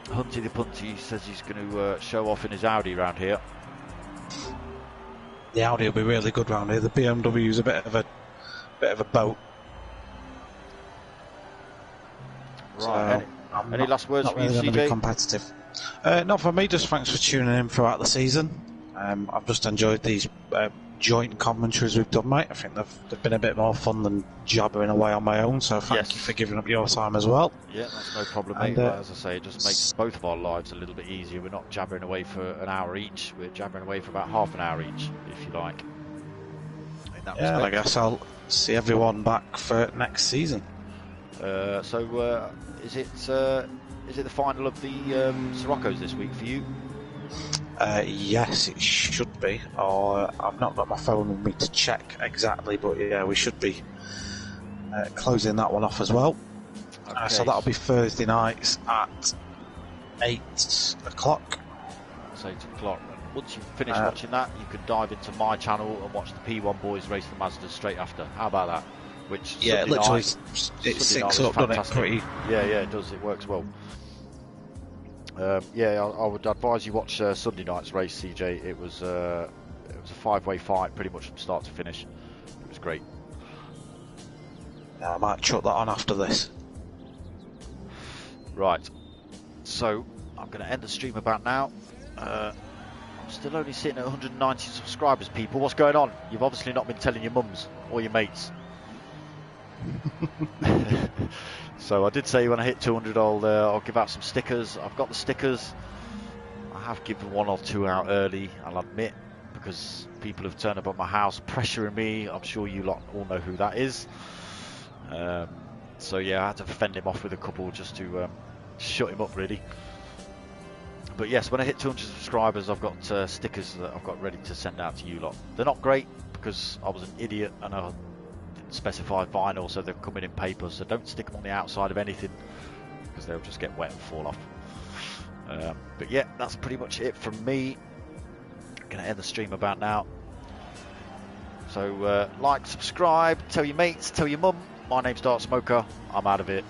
S2: Hunty the Punty says he's going to show off in his Audi round here.
S1: The Audi will be really good round here. The BMW is a bit of a boat.
S2: Right.
S1: So
S2: any last words
S1: not
S2: from
S1: really
S2: you,
S1: going to
S2: CJ?
S1: be competitive. Not for me. Just thanks for tuning in throughout the season. I've just enjoyed these joint commentaries we've done, mate. I think they've been a bit more fun than jabbering away on my own. So thank you for giving up your time as well.
S2: Yeah, that's no problem, mate. As I say, it just makes both of our lives a little bit easier. We're not jabbering away for an hour each. We're jabbering away for about half an hour each, if you like.
S1: Yeah, I guess I'll see everyone back for next season.
S2: Is it the final of the Siroccos this week for you?
S1: Yes, it should be. Or I've not got my phone with me to check exactly, but yeah, we should be closing that one off as well.
S2: Okay.
S1: So that'll be Thursday nights at 8 o'clock.
S2: It's 8 o'clock. Once you finish watching that, you can dive into my channel and watch the P1 boys race the Mazdas straight after. How about that? Which
S1: yeah,
S2: Sunday
S1: literally
S2: night,
S1: it syncs up, doesn't it? Pretty.
S2: Yeah, it does. It works well. I would advise you watch Sunday night's race, CJ. It was a 5-way fight, pretty much from start to finish. It was great.
S1: Yeah, I might chuck that on after this.
S2: Right. So I'm going to end the stream about now. I'm still only sitting at 190 subscribers, people. What's going on? You've obviously not been telling your mums or your mates. So I did say when I hit 200 I'll give out some stickers. I've got the stickers. I have given 1 or 2 out early, I'll admit, because people have turned up at my house pressuring me. I'm sure you lot all know who that is. So yeah, I had to fend him off with a couple just to shut him up, really. But yes, when I hit 200 subscribers, I've got stickers that I've got ready to send out to you lot. They're not great because I was an idiot and I didn't specify vinyl, so they're coming in paper. So don't stick them on the outside of anything because they'll just get wet and fall off. But yeah, that's pretty much it from me. I'm going to end the stream about now. So like, subscribe, tell your mates, tell your mum. My name's darksmoka. I'm out of it.